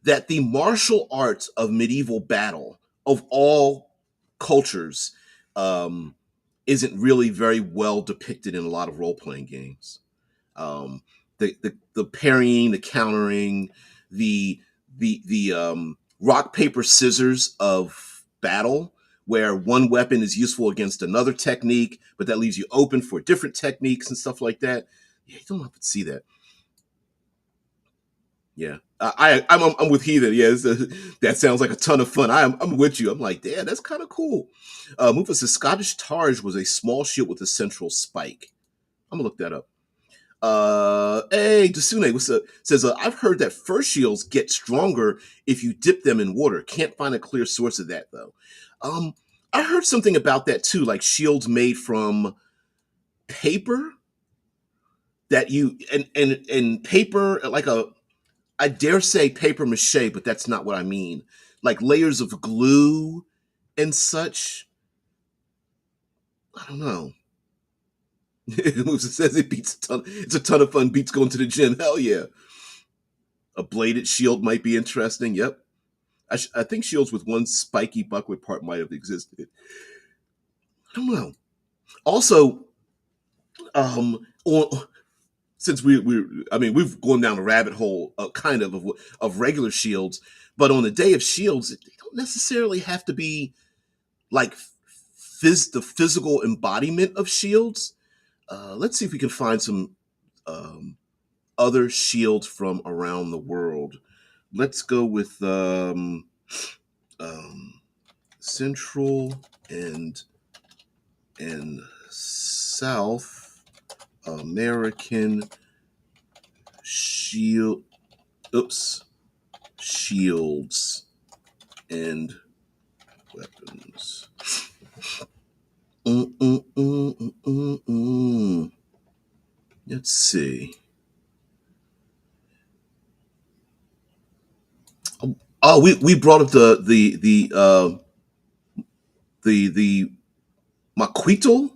that the martial arts of medieval battle of all cultures um, isn't really very well depicted in a lot of role playing games. um, the parrying, the countering, the the rock paper scissors of battle, where one weapon is useful against another technique, but that leaves you open for different techniques and stuff like that. Yeah, you don't have to see that. Yeah, I'm with Heathen. Yeah, that sounds like a ton of fun. I'm with you. I'm like, damn, that's kind of cool. Mufus says Scottish Targe was a small shield with a central spike. I'm gonna look that up. Hey, Desune, what's up? Says, I've heard that fur shields get stronger if you dip them in water. Can't find a clear source of that though. Um, I heard something about that too, like shields made from paper that you and paper, like a, I dare say paper mache, but that's not what I mean. Like layers of glue and such. I don't know. It says it beats a ton. It's a ton of fun. Beats going to the gym. Hell yeah. A bladed shield might be interesting. Yep. I think shields with one spiky buckler part might have existed. I don't know. Also, on, since I mean, we've gone down a rabbit hole, kind of regular shields, but on the Day of Shields, they don't necessarily have to be like the physical embodiment of shields. Let's see if we can find some um, other shields from around the world. Let's go with um, Central and South American shield. Oops, shields and weapons. Mm, mm, mm, mm, mm, mm. Let's see. Oh, we brought up the Maquito.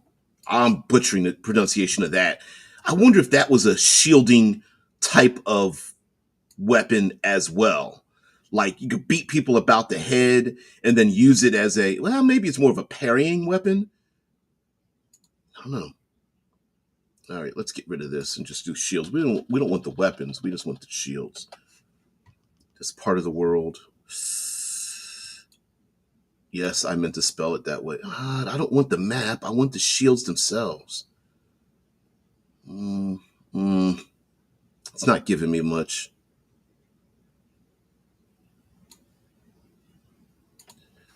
I'm butchering the pronunciation of that. I wonder if that was a shielding type of weapon as well. Like you could beat people about the head and then use it as a, well, maybe it's more of a parrying weapon. I don't know. All right, let's get rid of this and just do shields. We don't want the weapons. We just want the shields. This part of the world. Yes, I meant to spell it that way. I don't want the map. I want the shields themselves. Mm, mm, it's not giving me much.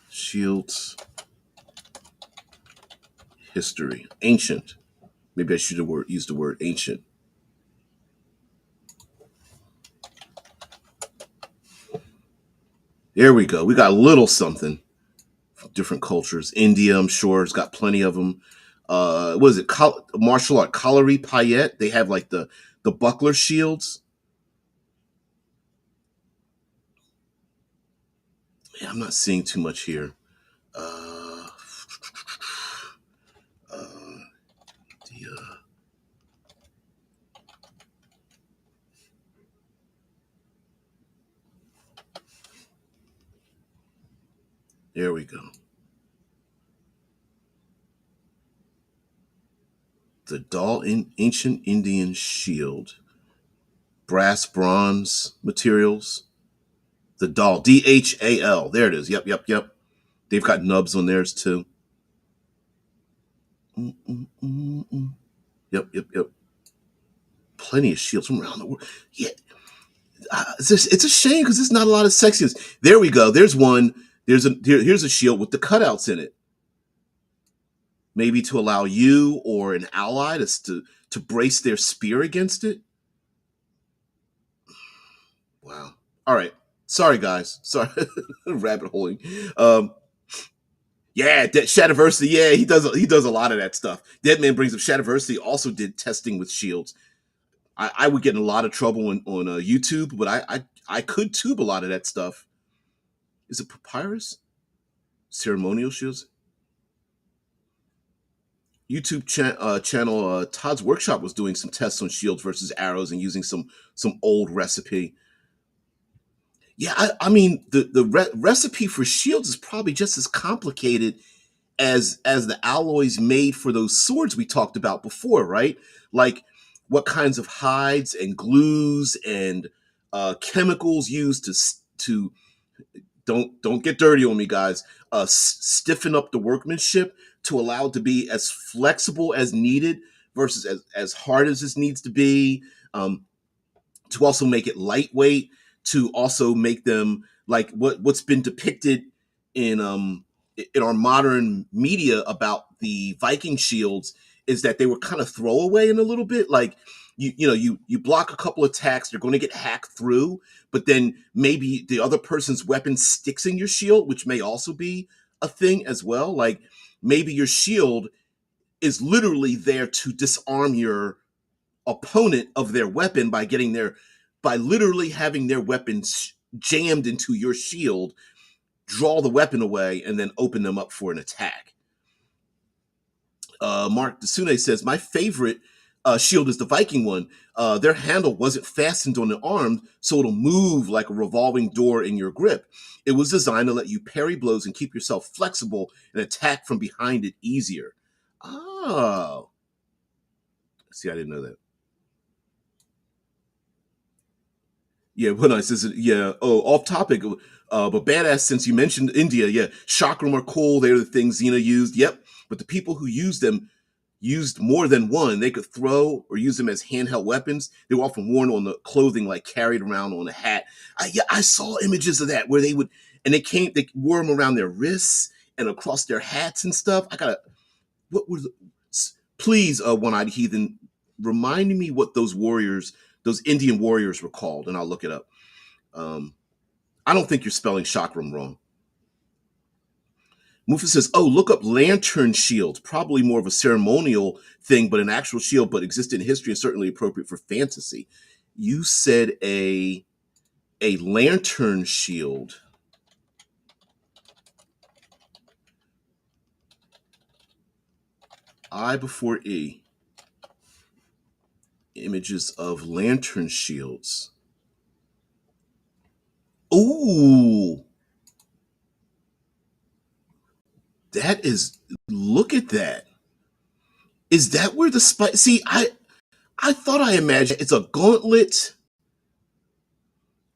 Shields. History. Ancient. Maybe I should have used the word ancient. There we go. We got a little something from different cultures. India, I'm sure, has got plenty of them. What is it? Martial art. Callery Payet. They have like the buckler shields. Yeah, I'm not seeing too much here. Uh, uh, the, there we go. The Dal in ancient Indian shield. Brass, bronze materials. The Dal. Dhal. There it is. Yep, yep, yep. They've got nubs on theirs too. Mm, mm, mm, mm. Yep, yep, yep. Plenty of shields from around the world. Yeah, it's a shame because there's not a lot of sections. There we go. There's one. Here's a shield with the cutouts in it. Maybe to allow you or an ally to brace their spear against it. Wow. All right. Sorry, guys. Sorry, rabbit holing. Um, yeah, Shadiversity. Yeah, he does a lot of that stuff. Deadman brings up Shadiversity also did testing with shields. I would get in a lot of trouble on YouTube, but I could tube a lot of that stuff. Is it papyrus? Ceremonial shields? YouTube channel Todd's Workshop was doing some tests on shields versus arrows and using some old recipe. Yeah, I mean the recipe for shields is probably just as complicated as the alloys made for those swords we talked about before, right? Like what kinds of hides and glues and chemicals used to don't get dirty on me, guys. Stiffen up the workmanship to allow it to be as flexible as needed versus as hard as this needs to be. To also make it lightweight, to also make them like what's been depicted in in our modern media about the Viking shields is that they were kind of throwaway in a little bit. Like you block a couple attacks, they're going to get hacked through, but then maybe the other person's weapon sticks in your shield, which may also be a thing as well. Like maybe your shield is literally there to disarm your opponent of their weapon by literally having their weapons jammed into your shield, draw the weapon away, and then open them up for an attack. Mark Desune says, my favorite shield is the Viking one. Their handle wasn't fastened on the arm, so it'll move like a revolving door in your grip. It was designed to let you parry blows and keep yourself flexible and attack from behind it easier. Oh. See, I didn't know that. Yeah, well, nice. Yeah. Oh, off topic, but badass. Since you mentioned India, yeah, chakram are cool. They're the things Xena used. Yep. But the people who used them used more than one. They could throw or use them as handheld weapons. They were often worn on the clothing, like carried around on a hat. Yeah, I saw images of that where they would, and they wore them around their wrists and across their hats and stuff. I gotta, what were the, please, one-eyed heathen, remind me what those Indian warriors were called, and I'll look it up. Um, I don't think you're spelling chakram wrong. Mufa says, "Oh, look up lantern shield. Probably more of a ceremonial thing, but an actual shield, but existed in history and certainly appropriate for fantasy." You said a lantern shield. I before E. Images of lantern shields. Ooh, that is. Look at that. Is that where the spike? See, I thought I imagined it's a gauntlet.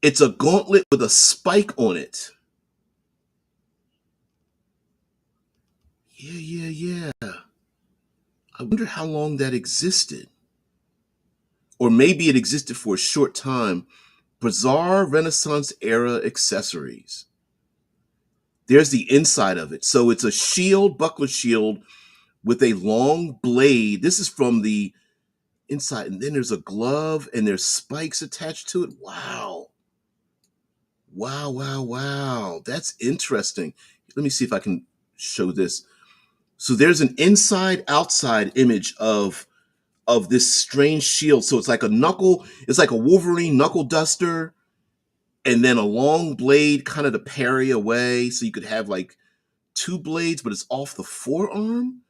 It's a gauntlet with a spike on it. Yeah. I wonder how long that existed. Or maybe it existed for a short time. Bizarre Renaissance era accessories. There's the inside of it. So it's a shield, buckler shield with a long blade. This is from the inside. And then there's a glove and there's spikes attached to it. Wow. Wow. That's interesting. Let me see if I can show this. So there's an inside outside image of this strange shield. So it's like a knuckle, it's like a Wolverine knuckle duster, and then a long blade kind of to parry away. So you could have like two blades, but it's off the forearm.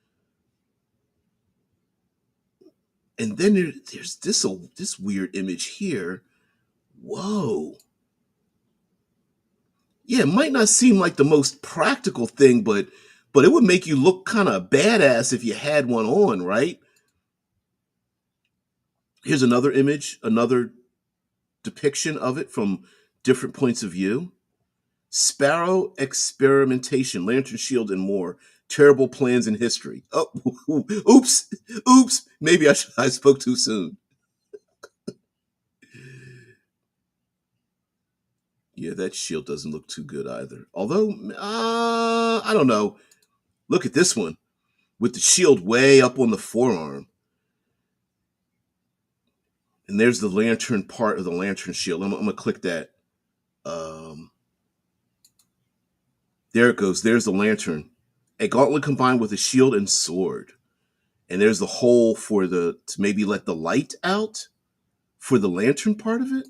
And then there's this weird image here. Whoa. Yeah, it might not seem like the most practical thing, but it would make you look kind of badass if you had one on, right? Here's another image, another depiction of it from different points of view. Sparrow experimentation, lantern shield, and more. Terrible plans in history. Oh, oops. Maybe I spoke too soon. Yeah, that shield doesn't look too good either. Although, I don't know. Look at this one with the shield way up on the forearm. And there's the lantern part of the lantern shield. I'm going to click that. There it goes. There's the lantern. A gauntlet combined with a shield and sword. And there's the hole for to maybe let the light out for the lantern part of it.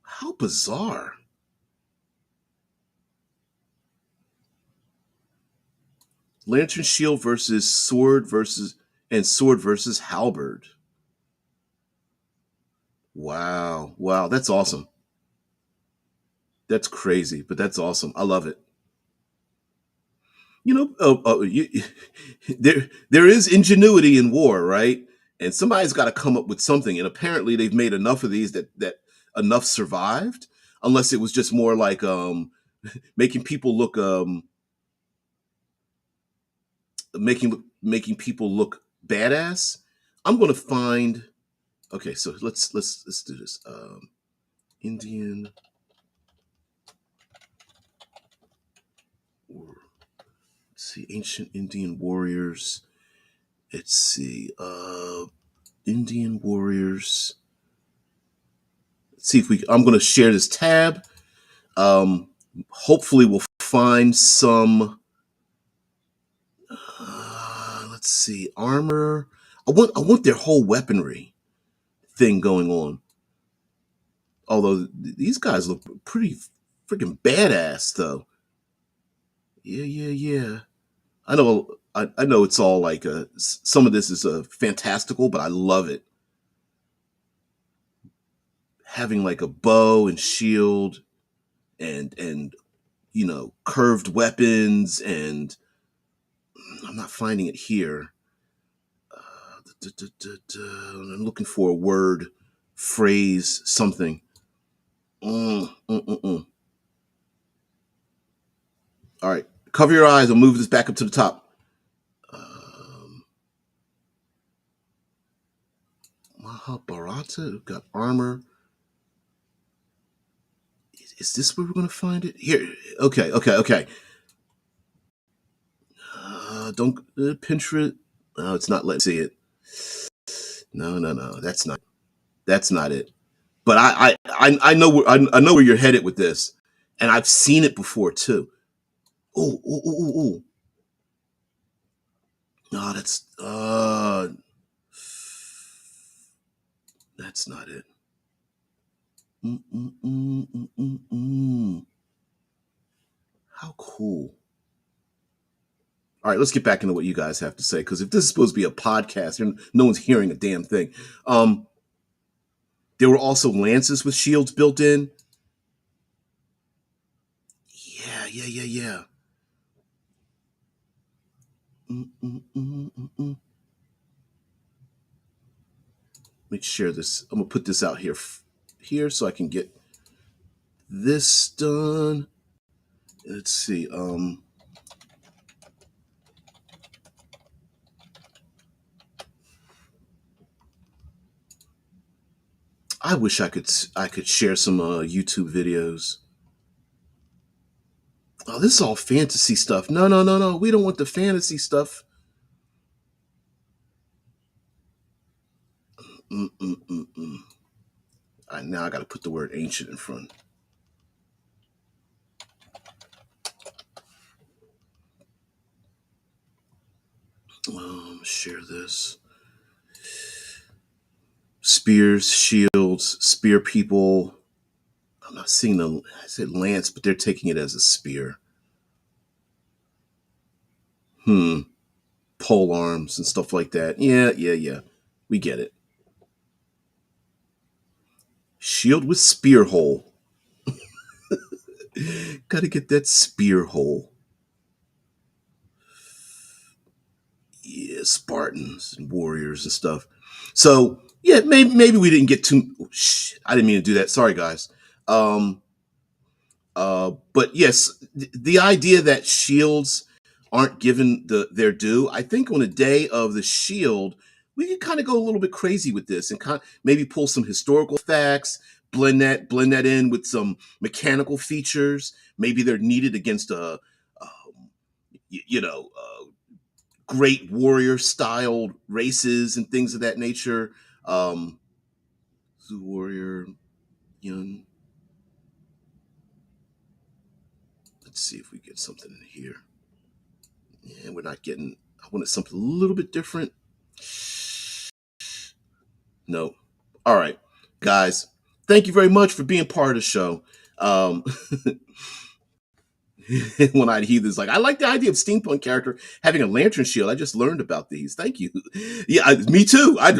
How bizarre. Lantern shield versus sword versus halberd. Wow, that's awesome. That's crazy, but that's awesome. I love it. There is ingenuity in war, right? And somebody's got to come up with something. And apparently, they've made enough of these that enough survived. Unless it was just more like making people look making people look badass. I'm gonna find. Okay, so let's do this. Indian. Let's see, ancient Indian warriors. Let's see, Indian warriors. Let's see if we. I'm gonna share this tab. Hopefully, we'll find some. Let's see, armor. I want their whole weaponry thing going on. Although these guys look pretty freaking badass, though. Yeah. I know it's all like some of this is fantastical, but I love it. Having like a bow and shield and curved weapons, and I'm not finding it here. I'm looking for a word, phrase, something. All right, cover your eyes. I'll move this back up to the top. Mahabharata got armor. Is this where we're going to find it? Here. Okay. Don't Pinterest. No, it's not letting me see it. No. That's not it. But I know where I know where you're headed with this, and I've seen it before too. Oh, oh, oh, oh, oh. No, that's not it. Mm, mm, mm, mm, mm, mm. How cool. All right, let's get back into what you guys have to say, because if this is supposed to be a podcast, and no one's hearing a damn thing. Um, there were also lances with shields built in. Yeah, yeah, yeah, yeah. Mm, mm, mm, mm, mm. Let me share this. I'm gonna put this out here so I can get this done. Let's see. I wish I could share some YouTube videos. Oh, this is all fantasy stuff. No, no, no, no. We don't want the fantasy stuff. Mm, mm, mm, mm. Now I got to put the word ancient in front. Share this. Spears, shields, spear people. I'm not seeing I said lance, but they're taking it as a spear. Pole arms and stuff like that. Yeah, yeah, yeah. We get it. Shield with spear hole. Gotta get that spear hole. Yeah, Spartans and warriors and stuff. So yeah, maybe we didn't get too. Oh, shit, I didn't mean to do that. Sorry, guys. Um, but yes, the idea that shields aren't given their due. I think on a day of the shield, we can kind of go a little bit crazy with this and maybe pull some historical facts, blend that in with some mechanical features. Maybe they're needed against you know, great warrior styled races and things of that nature. Um, Warrior, young. Let's see if we get something in here. Yeah, we're not getting. I wanted something a little bit different. No. All right, guys. Thank you very much for being part of the show. Um, One-eyed heathen's like, I like the idea of steampunk character having a lantern shield. I just learned about these. Thank you. Yeah, me too. I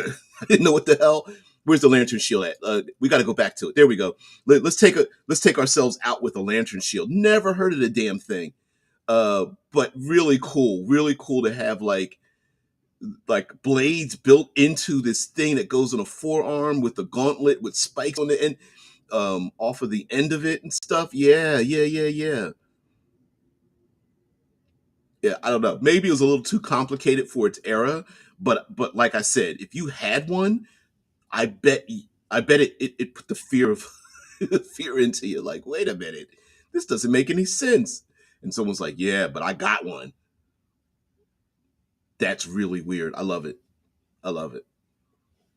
didn't know what the hell. Where's the lantern shield at? We got to go back to it. There we go. Let's take ourselves out with a lantern shield. Never heard of the damn thing. But really cool to have like blades built into this thing that goes on a forearm with a gauntlet with spikes on the end, off of the end of it and stuff. Yeah, yeah, yeah, yeah. Yeah, I don't know. Maybe it was a little too complicated for its era, but like I said, if you had one, I bet I bet it put the fear of fear into you. Like, wait a minute, this doesn't make any sense. And someone's like, yeah, but I got one. That's really weird. I love it. I love it.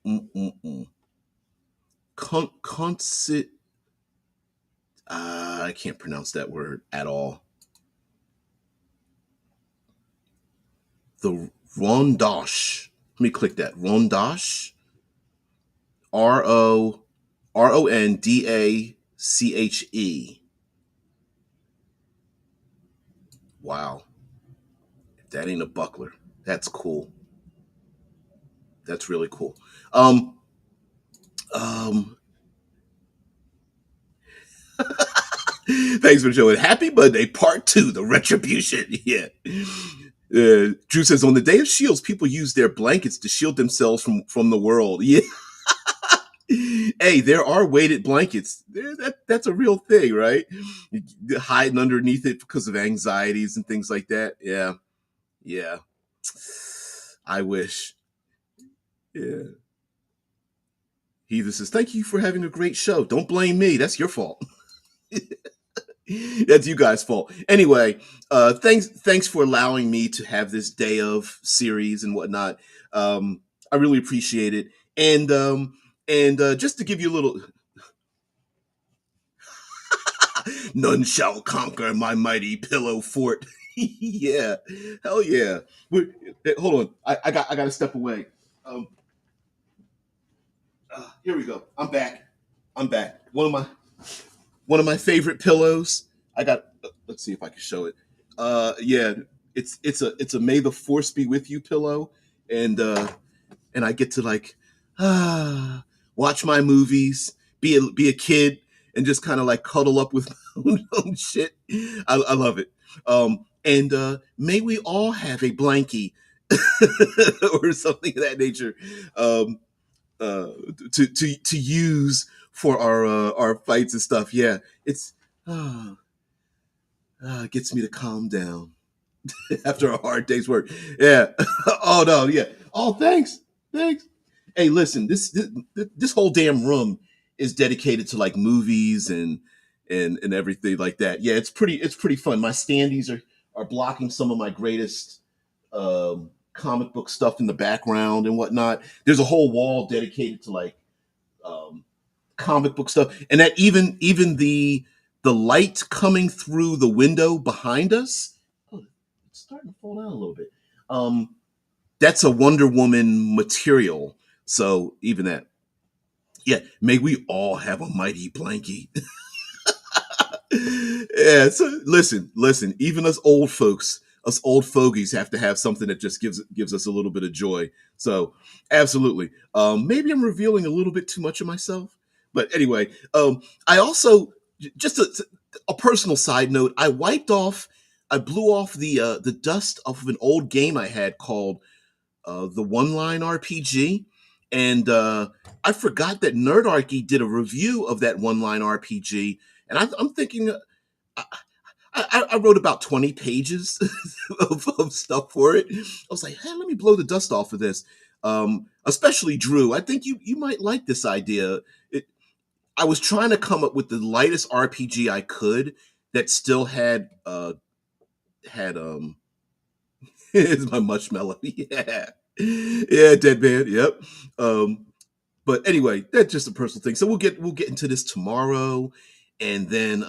Mm-mm-mm. Consit. I can't pronounce that word at all. The Rondosh. Let me click that. Rondosh. Rondache. Wow. If that ain't a buckler, that's cool. That's really cool. Um, um, Thanks for showing. Happy Monday, part two, the retribution. Yeah. Drew says on the day of shields, people use their blankets to shield themselves from the world. Yeah. Hey, there are weighted blankets. That's a real thing, right? Hiding underneath it because of anxieties and things like that. Yeah. Yeah. I wish. Yeah. Heather says, thank you for having a great show. Don't blame me. That's your fault. That's you guys' fault. Anyway, thanks for allowing me to have this day of series and whatnot. I really appreciate it. And just to give you a little None shall conquer my mighty pillow fort. Yeah, hell yeah. Hold on, I got to step away. Um, Here we go. I'm back. I'm back. One of my favorite pillows. I got. Let's see if I can show it. Yeah, it's a May the Force be with you pillow, and I get to like ah watch my movies, be a kid, and just kind of like cuddle up with my own shit. I love it. And may we all have a blankie or something of that nature. Um, uh, to use for our fights and stuff. Yeah, it's uh, gets me to calm down after a hard day's work. Yeah. Oh no. Yeah. Oh, thanks. Thanks. Hey, listen. This whole damn room is dedicated to like movies and everything like that. Yeah, it's pretty fun. My standees are blocking some of my greatest comic book stuff in the background and whatnot. There's a whole wall dedicated to like um, comic book stuff, and that even the light coming through the window behind us. Oh, it's starting to fall down a little bit. Um, that's a Wonder Woman material. So even that, yeah. May we all have a mighty blankie. Yeah. So listen. Even us old folks, us old fogies, have to have something that just gives us a little bit of joy. So absolutely. Maybe I'm revealing a little bit too much of myself, but anyway. I also just a personal side note. I blew off the dust off of an old game I had called the One Line RPG, and I forgot that Nerdarchy did a review of that One Line RPG, and I'm thinking I wrote about 20 pages of stuff for it. I was like, hey, let me blow the dust off of this. Especially Drew, I think you might like this idea. I was trying to come up with the lightest RPG I could that still had is my marshmallow. Yeah. Yeah, dead man. Yep. Um, but anyway, that's just a personal thing. So we'll get into this tomorrow, and then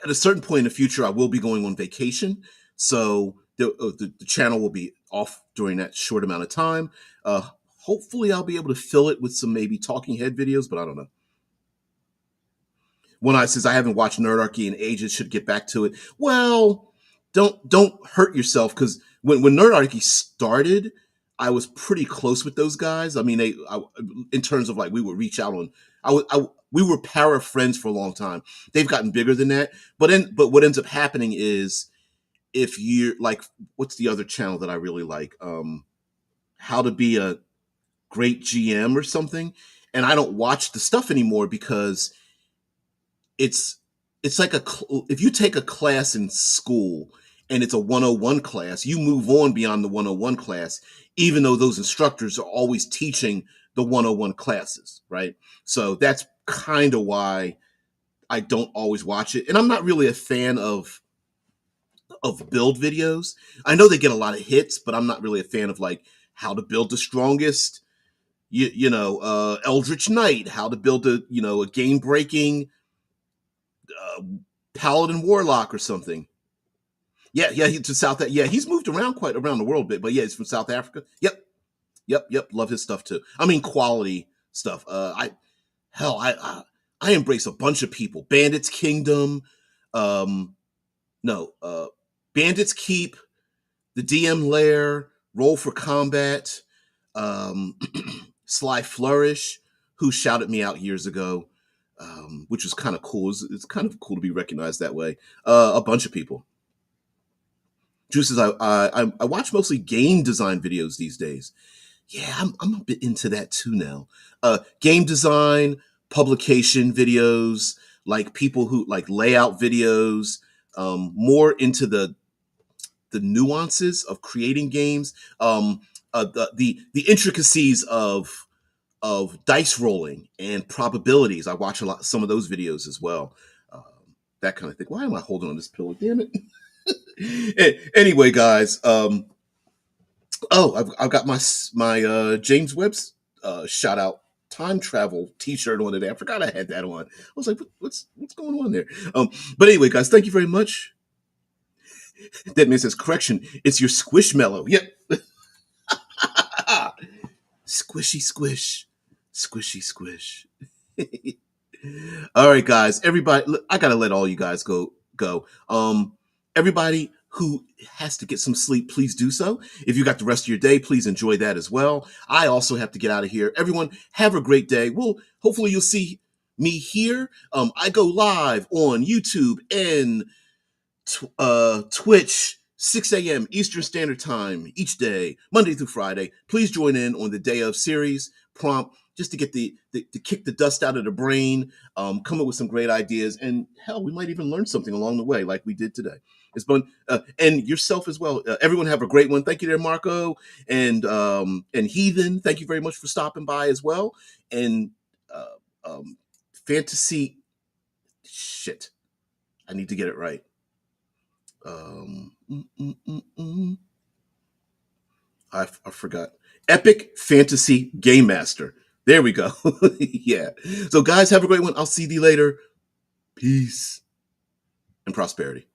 at a certain point in the future, I will be going on vacation. So the channel will be off during that short amount of time. Hopefully, I'll be able to fill it with some maybe talking head videos, but I don't know. One eye says I haven't watched Nerdarchy in ages. Should get back to it. Well, don't hurt yourself because when Nerdarchy started, I was pretty close with those guys. I mean, in terms of like we would reach out on. We were para friends for a long time. They've gotten bigger than that. But what ends up happening is if you're like, what's the other channel that I really like? How to be a great GM or something. And I don't watch the stuff anymore because it's it's like if you take a class in school and it's a 101 class, you move on beyond the 101 class, even though those instructors are always teaching the 101 classes, right? So that's kind of why I don't always watch it. And I'm not really a fan of build videos. I know they get a lot of hits, but I'm not really a fan of like how to build the strongest, Eldritch Knight, how to build a game breaking uh, Paladin Warlock or something. Yeah, to South. Yeah, he's moved around quite around the world a bit, but yeah, he's from South Africa. Yep. Love his stuff too. I mean, quality stuff. I embrace a bunch of people. Bandits Kingdom, um, no, Bandits Keep, the DM Lair, Roll for Combat, um, Sly Flourish, who shouted me out years ago, which was kind of cool. It's kind of cool to be recognized that way. A bunch of people. Juices, I watch mostly game design videos these days. Yeah, I'm a bit into that too now. Game design, publication videos, like people who like layout videos, more into the nuances of creating games, the intricacies of dice rolling and probabilities. I watch some of those videos as well. Um, that kind of thing. Why am I holding on this pillow? Damn it. Anyway, guys. Oh, I've got my James Webb's shout out. time travel T-shirt on today. I forgot I had that on. I was like, what's going on there? But anyway, guys, thank you very much. That man says, correction, it's your squishmallow. Yep. Squishy squish. Squishy squish. All right, guys. Everybody, look, I gotta let all you guys go. Everybody who has to get some sleep, please do so. If you got the rest of your day, please enjoy that as well. I also have to get out of here. Everyone, have a great day. Well, hopefully you'll see me here. I go live on YouTube and Twitch, 6 a.m. Eastern Standard Time each day, Monday through Friday. Please join in on the day of series prompt just to get to kick the dust out of the brain, come up with some great ideas, and hell, we might even learn something along the way, like we did today. It's fun, and yourself as well. Everyone have a great one. Thank you there, Marco and Heathen. Thank you very much for stopping by as well. And fantasy shit. I need to get it right. um mm, mm, mm, mm. I forgot. Epic Fantasy Game Master. There we go. Yeah. So guys, have a great one. I'll see you later. Peace and prosperity.